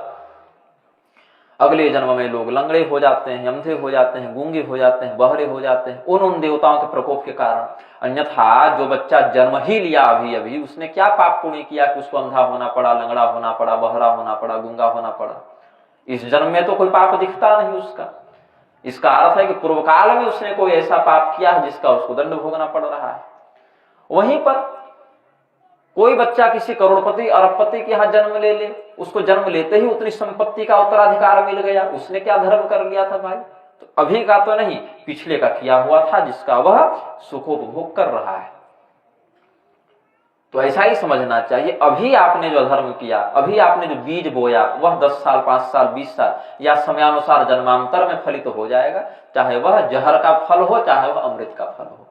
अगले जन्म में लोग लंगड़े हो जाते हैं, अंधे हो जाते हैं, गूंगे हो जाते हैं, बहरे हो जाते हैं उन देवताओं के प्रकोप के कारण। अन्यथा जो बच्चा जन्म ही लिया अभी अभी, उसने क्या पाप पुण्य किया कि उसको अंधा होना पड़ा, लंगड़ा होना पड़ा, बहरा होना पड़ा, गूंगा होना पड़ा। इस जन्म में तो कोई पाप दिखता नहीं उसका। इसका अर्थ है कि पूर्व काल में उसने कोई ऐसा पाप किया है जिसका उसको दंड भोगना पड़ रहा है। वहीं पर कोई बच्चा किसी करोड़पति अरबपति के यहाँ जन्म ले ले, उसको जन्म लेते ही उतनी संपत्ति का उत्तराधिकार मिल गया, उसने क्या धर्म कर लिया था भाई? तो अभी का तो नहीं, पिछले का किया हुआ था जिसका वह सुखोपभोग कर रहा है। तो ऐसा ही समझना चाहिए, अभी आपने जो धर्म किया, अभी आपने जो बीज बोया, वह 10 साल 5 साल 20 साल या समयानुसार जन्मांतर में फलित हो जाएगा। चाहे वह जहर का फल हो, चाहे वह अमृत का फल हो,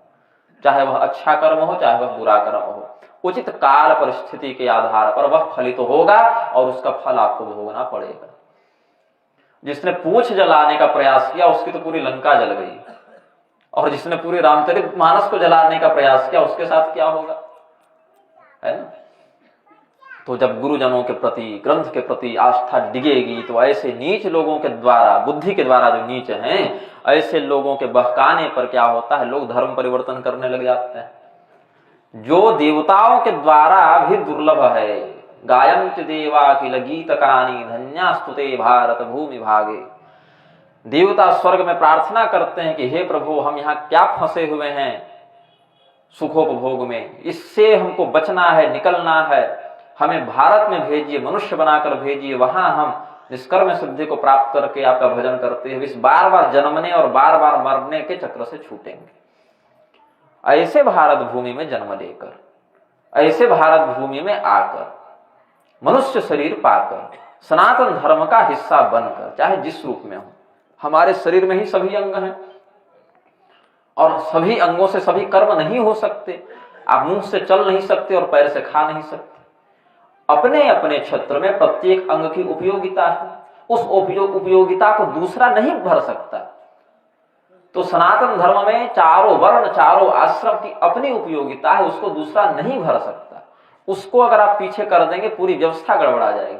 चाहे वह अच्छा कर्म हो, चाहे वह बुरा कर्म हो, उचित काल परिस्थिति के आधार पर वह फलित होगा और उसका फल आपको भोगना पड़ेगा। जिसने पूंछ जलाने का प्रयास किया उसकी तो पूरी लंका जल गई, और जिसने पूरी रामचरितमानस को जलाने का प्रयास किया उसके साथ क्या होगा, है ना? तो जब गुरुजनों के प्रति, ग्रंथ के प्रति आस्था डिगेगी तो ऐसे नीच लोगों के द्वारा, बुद्धि के द्वारा जो नीच हैं, ऐसे लोगों के बहकाने पर क्या होता है, लोग धर्म परिवर्तन करने लग जाते हैं। जो देवताओं के द्वारा भी दुर्लभ है। गायन्ति देवा किल गीतकानि धन्यास्तुते भारत भूमि भागे। देवता स्वर्ग में प्रार्थना करते हैं कि हे प्रभु, हम यहाँ क्या फंसे हुए हैं सुखोपभोग में, इससे हमको बचना है, निकलना है, हमें भारत में भेजिए, मनुष्य बनाकर भेजिए, वहां हम निष्कर्म सिद्धि को प्राप्त करके आपका भजन करते हुए इस बार बार जन्मने और बार बार मरने के चक्र से छूटेंगे। ऐसे भारत भूमि में जन्म लेकर, ऐसे भारत भूमि में आकर, मनुष्य शरीर पाकर, सनातन धर्म का हिस्सा बनकर, चाहे जिस रूप में हो, हमारे शरीर में ही सभी अंग हैं और सभी अंगों से सभी कर्म नहीं हो सकते। आप मुंह से चल नहीं सकते और पैर से खा नहीं सकते। अपने अपने क्षेत्र में प्रत्येक अंग की उपयोगिता है, उस उपयोगिता को दूसरा नहीं भर सकता। तो सनातन धर्म में चारों वर्ण, चारों आश्रम की अपनी उपयोगिता है, उसको दूसरा नहीं भर सकता। उसको अगर आप पीछे कर देंगे पूरी व्यवस्था गड़बड़ा जाएगी।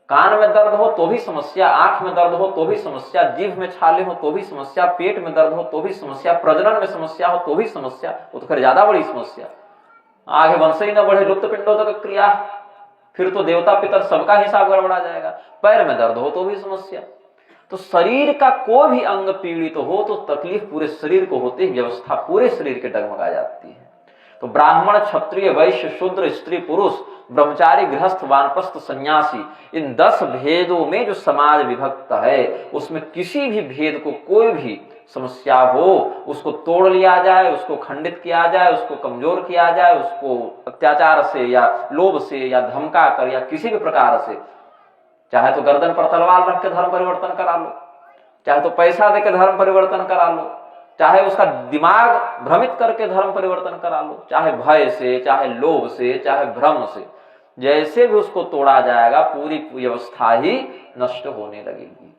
कान में दर्द हो तो भी समस्या, आंख में दर्द हो तो भी समस्या, जीभ में छाले हो तो भी समस्या, पेट में दर्द हो तो भी समस्या, प्रजनन में समस्या हो तो भी समस्या, वो तो फिर ज्यादा बड़ी समस्या। आगे वंश ही न बढ़े, लुप्त पिंडोदक क्रिया, फिर तो देवता पितर सबका हिसाब गड़बड़ा जाएगा। पैर में दर्द हो तो भी समस्या। तो शरीर का कोई भी अंग पीड़ित हो तो तकलीफ पूरे शरीर को होती है, व्यवस्था पूरे शरीर के डगमगा जाती है। तो ब्राह्मण, क्षत्रिय, वैश्य, शूद्र, स्त्री, पुरुष, ब्रह्मचारी, गृहस्थ, वानप्रस्थ, सन्यासी, इन 10 भेदों में जो समाज विभक्त है, उसमें किसी भी भेद को, कोई भी समस्या हो, उसको तोड़ लिया जाए, उसको खंडित किया जाए, उसको कमजोर किया जाए, उसको अत्याचार से या लोभ से या धमका कर या किसी भी प्रकार से, चाहे तो गर्दन पर तलवार रख के धर्म परिवर्तन करा लो, चाहे तो पैसा देकर धर्म परिवर्तन करा लो, चाहे उसका दिमाग भ्रमित करके धर्म परिवर्तन करा लो, चाहे भय से, चाहे लोभ से, चाहे भ्रम से, जैसे भी उसको तोड़ा जाएगा पूरी व्यवस्था ही नष्ट होने लगेगी।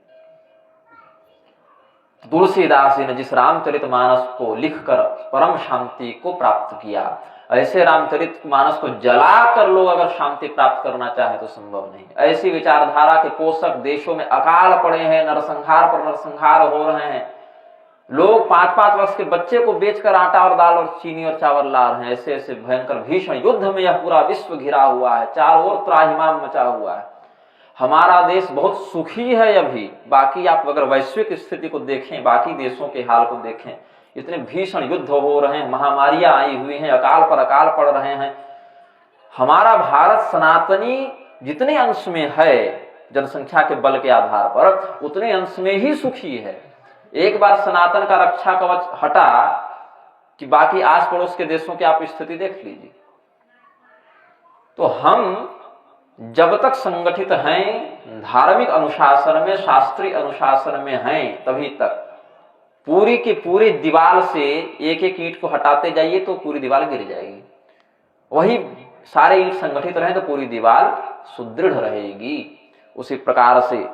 तुलसीदास जी ने जिस रामचरितमानस को लिखकर परम शांति को प्राप्त किया, ऐसे रामचरितमानस को जला कर लोग अगर शांति प्राप्त करना चाहे तो संभव नहीं। ऐसी विचारधारा के पोषक देशों में अकाल पड़े हैं, नरसंहार पर नरसंहार हो रहे हैं। लोग 5-5 वर्ष के बच्चे को बेचकर आटा और दाल और चीनी और चावल ला रहे हैं। ऐसे ऐसे भयंकर भीषण युद्ध में यह पूरा विश्व घिरा हुआ है, चारों ओर त्राहिमाम मचा हुआ है। हमारा देश बहुत सुखी है अभी। बाकी आप अगर वैश्विक स्थिति को देखें, बाकी देशों के हाल को देखें, इतने भीषण युद्ध हो रहे हैं, महामारियां आई हुई हैं, अकाल पर अकाल पड़ रहे हैं। हमारा भारत सनातनी जितने अंश में है जनसंख्या के बल के आधार पर, उतने अंश में ही सुखी है। एक बार सनातन का रक्षा कवच हटा कि बाकी आस पड़ोस के देशों की आप स्थिति देख लीजिए। तो हम जब तक संगठित हैं, धार्मिक अनुशासन में, शास्त्रीय अनुशासन में हैं, तभी तक पूरी की पूरी दीवार से एक एक ईंट को हटाते जाइए तो पूरी दीवार गिर जाएगी। वही सारे ईंट संगठित रहे तो पूरी दीवार सुदृढ़ रहेगी। उसी प्रकार से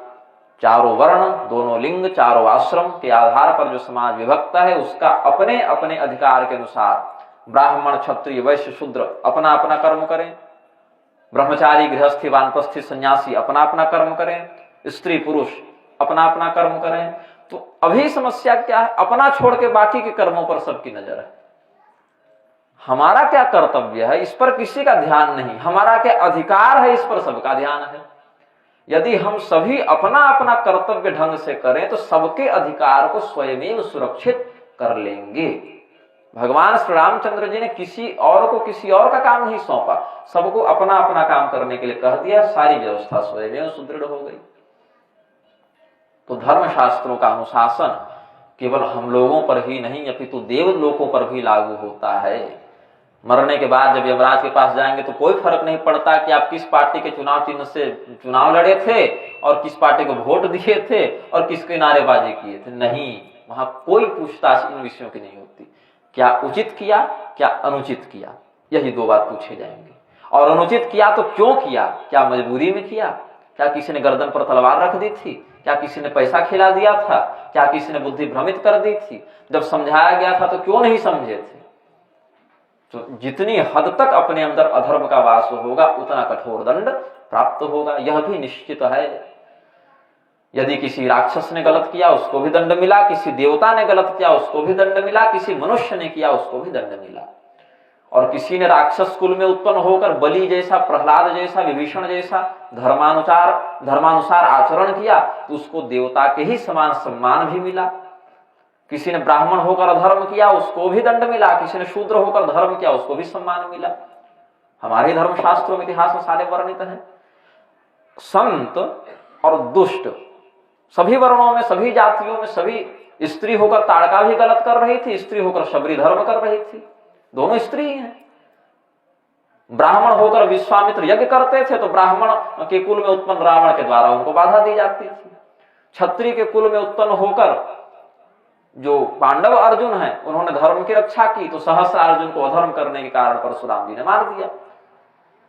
चारों वर्ण, दोनों लिंग, चारों आश्रम के आधार पर जो समाज विभक्त है उसका अपने अपने अधिकार के अनुसार ब्राह्मण, क्षत्रिय, वैश्य, शूद्र अपना अपना कर्म करें, ब्रह्मचारी, गृहस्थी, वानप्रस्थी, सन्यासी अपना अपना कर्म करें, स्त्री पुरुष अपना अपना कर्म करें। तो अभी समस्या क्या है, अपना छोड़ के बाकी के कर्मों पर सबकी नजर है। हमारा क्या कर्तव्य है इस पर किसी का ध्यान नहीं, हमारा क्या अधिकार है इस पर सबका ध्यान है। यदि हम सभी अपना अपना कर्तव्य ढंग से करें तो सबके अधिकार को स्वयं सुरक्षित कर लेंगे। भगवान श्री रामचंद्र जी ने किसी और को किसी और का काम नहीं सौंपा, सबको अपना अपना काम करने के लिए कह दिया, सारी व्यवस्था स्वयं सुदृढ़ हो गई। तो धर्म शास्त्रों का अनुशासन केवल हम लोगों पर ही नहीं अपितु देवलोकों पर भी लागू होता है। मरने के बाद जब यमराज के पास जाएंगे तो कोई फर्क नहीं पड़ता कि आप किस पार्टी के चुनाव चिन्ह से चुनाव लड़े थे और किस पार्टी को वोट दिए थे और किसके नारेबाजी किए थे। नहीं, वहां कोई पूछताछ इन विषयों की नहीं होती। क्या उचित किया, क्या अनुचित किया, यही दो बात पूछे जाएंगे। और अनुचित किया तो क्यों किया, क्या मजबूरी में किया, क्या किसी ने गर्दन पर तलवार रख दी थी, क्या किसी ने पैसा खिला दिया था, क्या किसी ने बुद्धि भ्रमित कर दी थी, जब समझाया गया था तो क्यों नहीं समझे थे। तो जितनी हद तक अपने अंदर अधर्म का वास होगा उतना कठोर दंड प्राप्त होगा, यह भी निश्चित है। यदि किसी राक्षस ने गलत किया उसको भी दंड मिला, किसी देवता ने गलत किया उसको भी दंड मिला, किसी मनुष्य ने किया उसको भी दंड मिला। और किसी ने राक्षस कुल में उत्पन्न होकर बलि जैसा, प्रहलाद जैसा, विभीषण जैसा धर्मानुसार आचरण किया तो उसको देवता के ही समान सम्मान भी मिला। किसी ने ब्राह्मण होकर अधर्म किया उसको भी दंड मिला, किसी ने शूद्र होकर धर्म किया उसको भी सम्मान मिला। हमारे धर्मशास्त्रों में, इतिहास में सारे वर्णित हैं। संत और दुष्ट सभी वर्णों में, सभी जातियों में, सभी स्त्री होकर ताड़का भी गलत कर रही थी, स्त्री होकर शबरी धर्म कर रही थी, दोनों स्त्री हैं। ब्राह्मण होकर विश्वामित्र यज्ञ करते थे तो ब्राह्मण के कुल में उत्पन्न रावण के द्वारा उनको बाधा दी जाती थी। क्षत्रिय के कुल में उत्पन्न होकर जो पांडव अर्जुन हैं उन्होंने धर्म की रक्षा की तो सहस्र अर्जुन को अधर्म करने के कारण परशुराम जी ने मार दिया।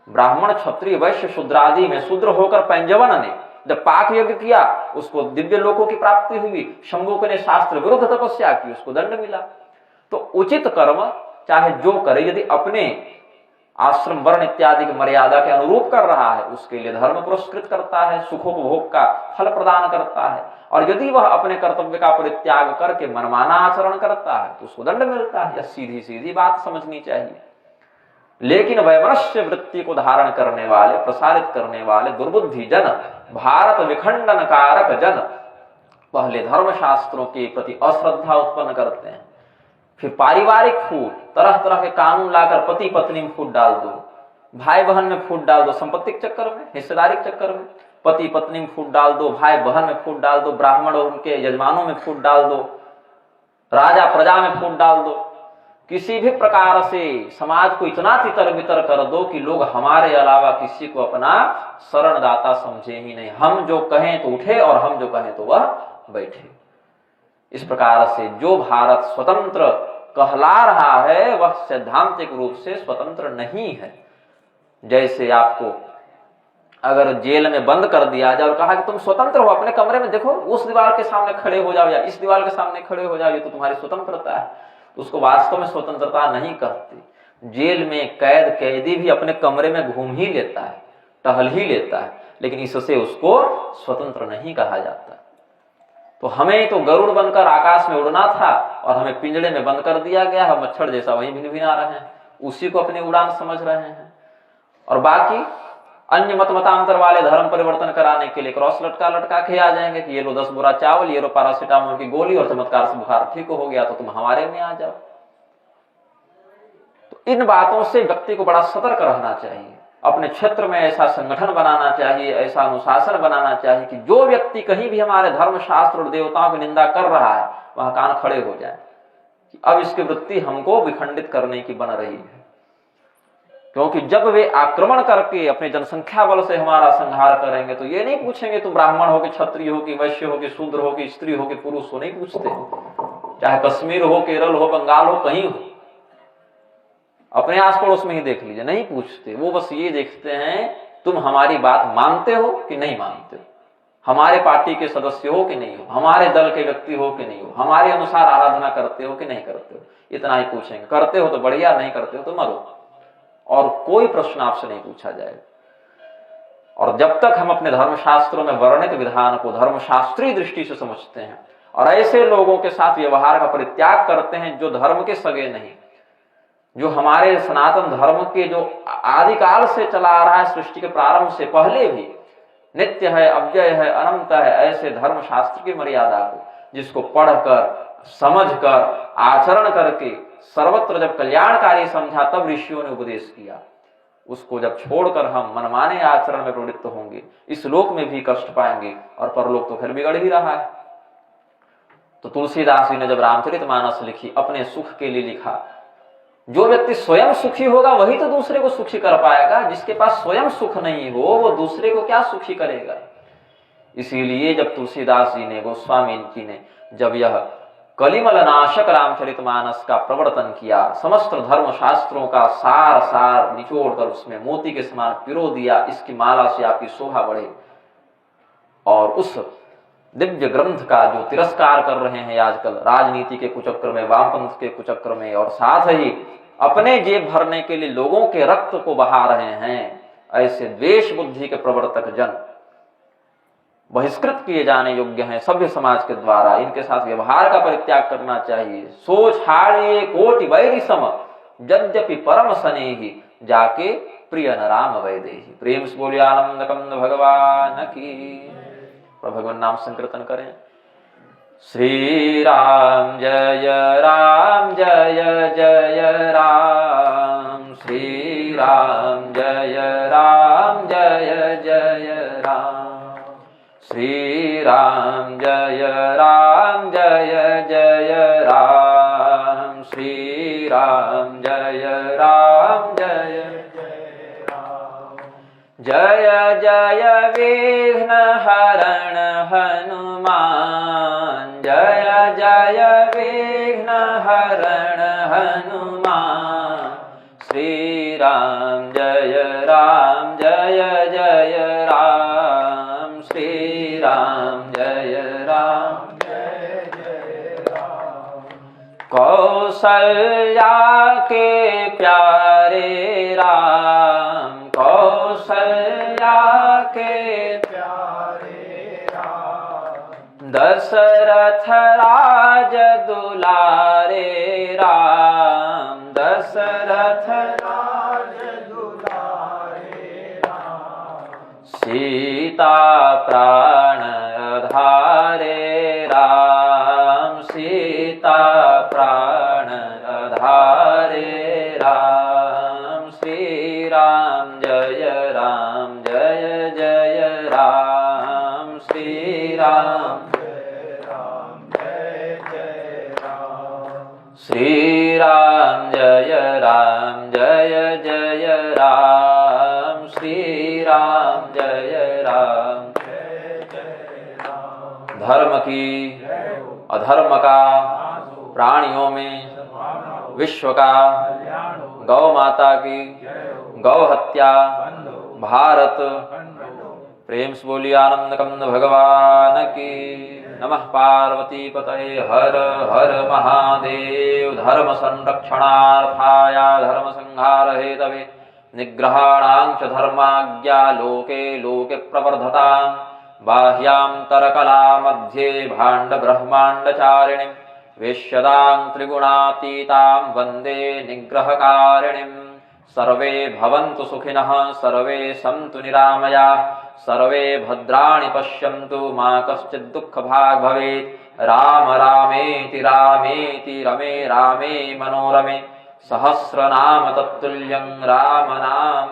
ब्राह्मण, क्षत्रिय, वैश्य, शूद्रादि में शूद्र होकर पंजवन ने जब पाक यज्ञ किया उसको दिव्य लोकों की प्राप्ति हुई। शंभुक ने शास्त्र विरुद्ध तपस्या की, उसको दंड मिला। तो उचित कर्म चाहे जो करे, यदि अपने आश्रम वर्ण इत्यादि की मर्यादा के अनुरूप कर रहा है उसके लिए धर्म पुरस्कृत करता है, सुखोपभोग का फल प्रदान करता है। और यदि वह अपने कर्तव्य का परित्याग करके मनमाना आचरण करता है तो उसको दंड मिलता है। यह सीधी सीधी बात समझनी चाहिए। लेकिन वैमनस्य वृत्ति को धारण करने वाले, प्रसारित करने वाले दुर्बुद्धि जन, भारत विखंडन कारक जन पहले धर्मशास्त्रों के प्रति अश्रद्धा उत्पन्न करते हैं, फिर पारिवारिक फूट, तरह तरह के कानून लाकर पति पत्नी में फूट डाल दो, भाई बहन में फूट डाल दो, संपत्ति के चक्कर में, हिस्सेदारी के चक्कर में पति पत्नी में फूट डाल दो, भाई बहन में फूट डाल दो, ब्राह्मण और उनके यजमानों में फूट डाल दो, राजा प्रजा में फूट डाल दो। किसी भी प्रकार से समाज को इतना तितर बितर कर दो कि लोग हमारे अलावा किसी को अपना शरणदाता समझे ही नहीं। हम जो कहें तो उठे और हम जो कहें तो वह बैठे। इस प्रकार से जो भारत स्वतंत्र कहला रहा है वह सैद्धांतिक रूप से स्वतंत्र नहीं है। जैसे आपको अगर जेल में बंद कर दिया जाए और कहा कि तुम स्वतंत्र हो, अपने कमरे में देखो, उस दीवार के सामने खड़े हो जाओ या इस दीवार के सामने खड़े हो जाओ, ये तो तुम्हारी स्वतंत्रता है, तो उसको वास्तव में स्वतंत्रता नहीं कहते। जेल में कैद कैदी भी अपने कमरे में घूम ही लेता है, टहल ही लेता है, लेकिन इससे उसको स्वतंत्र नहीं कहा जाता। तो हमें तो गरुड़ बनकर आकाश में उड़ना था और हमें पिंजड़े में बंद कर दिया गया है, मच्छर जैसा वहीं भिन भिना रहे हैं, उसी को अपनी उड़ान समझ रहे हैं। और बाकी अन्य मतांतर वाले धर्म परिवर्तन कराने के लिए क्रॉस लटका के आ जाएंगे कि ये लो 10 बोरा चावल, ये लो पैरासिटामोल की गोली और चमत्कार से बुखार ठीक हो गया तो तुम हमारे में आ जाओ। तो इन बातों से व्यक्ति को बड़ा सतर्क रहना चाहिए। अपने क्षेत्र में ऐसा संगठन बनाना चाहिए, ऐसा अनुशासन बनाना चाहिए कि जो व्यक्ति कहीं भी हमारे धर्म शास्त्र और देवताओं की निंदा कर रहा है वहां कान खड़े हो जाए कि अब इसकी वृत्ति हमको विखंडित करने की बन रही है। क्योंकि जब वे आक्रमण करके अपने जनसंख्या बल से हमारा संहार करेंगे तो ये नहीं पूछेंगे तुम ब्राह्मण हो कि क्षत्रिय हो कि वैश्य हो कि शूद्र हो कि स्त्री हो कि पुरुष हो, नहीं पूछते। चाहे कश्मीर हो, केरल हो, बंगाल हो, कहीं हो, अपने आस पड़ोस में ही देख लीजिए, नहीं पूछते। वो बस ये देखते हैं तुम हमारी बात मानते हो कि नहीं मानते हो, हमारे पार्टी के सदस्य हो कि नहीं हो, हमारे दल के व्यक्ति हो कि नहीं हो, हमारे अनुसार आराधना करते हो कि नहीं करते हो, इतना ही पूछेंगे। करते हो तो बढ़िया, नहीं करते हो तो मरो, और कोई प्रश्न आपसे नहीं पूछा जाएगा। और जब तक हम अपने धर्मशास्त्रों में वर्णित विधान को धर्मशास्त्रीय दृष्टि से समझते हैं और ऐसे लोगों के साथ व्यवहार का परित्याग करते हैं जो धर्म के सगे नहीं, जो हमारे सनातन धर्म के जो आदिकाल से चला आ रहा है, सृष्टि के प्रारंभ से पहले भी नित्य है, अव्यय है, अनंत है, ऐसे धर्मशास्त्र की मर्यादा को, जिसको पढ़कर समझकर आचरण करके सर्वत्र जब कल्याणकारी समझा तब ऋषियों ने उपदेश किया, उसको जब छोड़कर हम मनमाने आचरण में प्रवृत्त होंगे, इस लोक में भी कष्ट पाएंगे और परलोक तो फिर बिगड़ ही रहा है। तो तुलसीदास जी ने जब रामचरितमानस लिखी, अपने सुख के लिए लिखा। जो व्यक्ति स्वयं सुखी होगा वही तो दूसरे को सुखी कर पाएगा। जिसके पास स्वयं सुख नहीं हो वो दूसरे को क्या सुखी करेगा। इसीलिए जब तुलसीदास जी ने, गोस्वामी जी ने जब यह कलिमल नाशक रामचरितमानस का प्रवर्तन किया, समस्त धर्म शास्त्रों का सार सार निचोड़ कर उसमें मोती के समान पिरो दिया, इसकी माला से आपकी शोभा बढ़े, और उस दिव्य ग्रंथ का जो तिरस्कार कर रहे हैं आजकल राजनीति के कुचक्र में, वामपंथ के कुचक्र में, और साथ ही अपने जेब भरने के लिए लोगों के रक्त को बहा रहे हैं, ऐसे द्वेष बुद्धि के प्रवर्तक जन बहिष्कृत किए जाने योग्य हैं सभ्य समाज के द्वारा। इनके साथ व्यवहार का परित्याग करना चाहिए। सोच हाड़िए कोटि वैरी सम, यद्यपि परम स्नेही, जाके प्रिय न राम वैदेही। प्रेम से बोलिए आनंद कंद भगवान की। भगवान नाम संकीर्तन करें। श्री राम जय राम जय जय राम, श्री राम जय राम जय जय राम, श्री राम जय राम जय जय राम, श्री राम जय राम जय जय राम। जय जय विघ्न हरण हनुमान, जय जय विघ्न हरण हनुमान, श्री राम जय जय राम, श्री राम जय राम। कौसल्या के प्यारे राम, कौसल्या के प्यारे राम, दशरथ राज दुलारे राम, दशरथ राज दुलारे राम, सीता प्राण आधारे राम, सीता प्राण आधारे राम, श्री राम जय जय राम, श्री राम जय जय राम, श्री राम जय जय राम, श्री राम जय राम। धर्म की अधर्म का, प्राणियों में विश्व का, गौ माता की गौ हत्या, भारत। प्रेम से बोलिए आनंद कंद भगवान की। नमः पार्वती पतये हर हर महादेव। धर्म संरक्षणार्थाय धर्म संहार हेतवे निग्रहाणां च धर्माज्ञा लोके लोके प्रवर्धतां। बाह्यांतरकला मध्ये भाण्ड ब्रह्माण्डचारिणीं वेश्यदां त्रिगुणातीतां वन्दे निग्रहकारिणीं। सर्वे भवन्तु सुखिनः, सर्वे सन्तु निरामयाः, सर्वे भद्राणि पश्यन्तु, मा कश्चित् दुःखभाग् भवेत्। राम रामेति रामेति रमे रामे मनोरमे, सहस्रनाम तत्तुल्यं राम नाम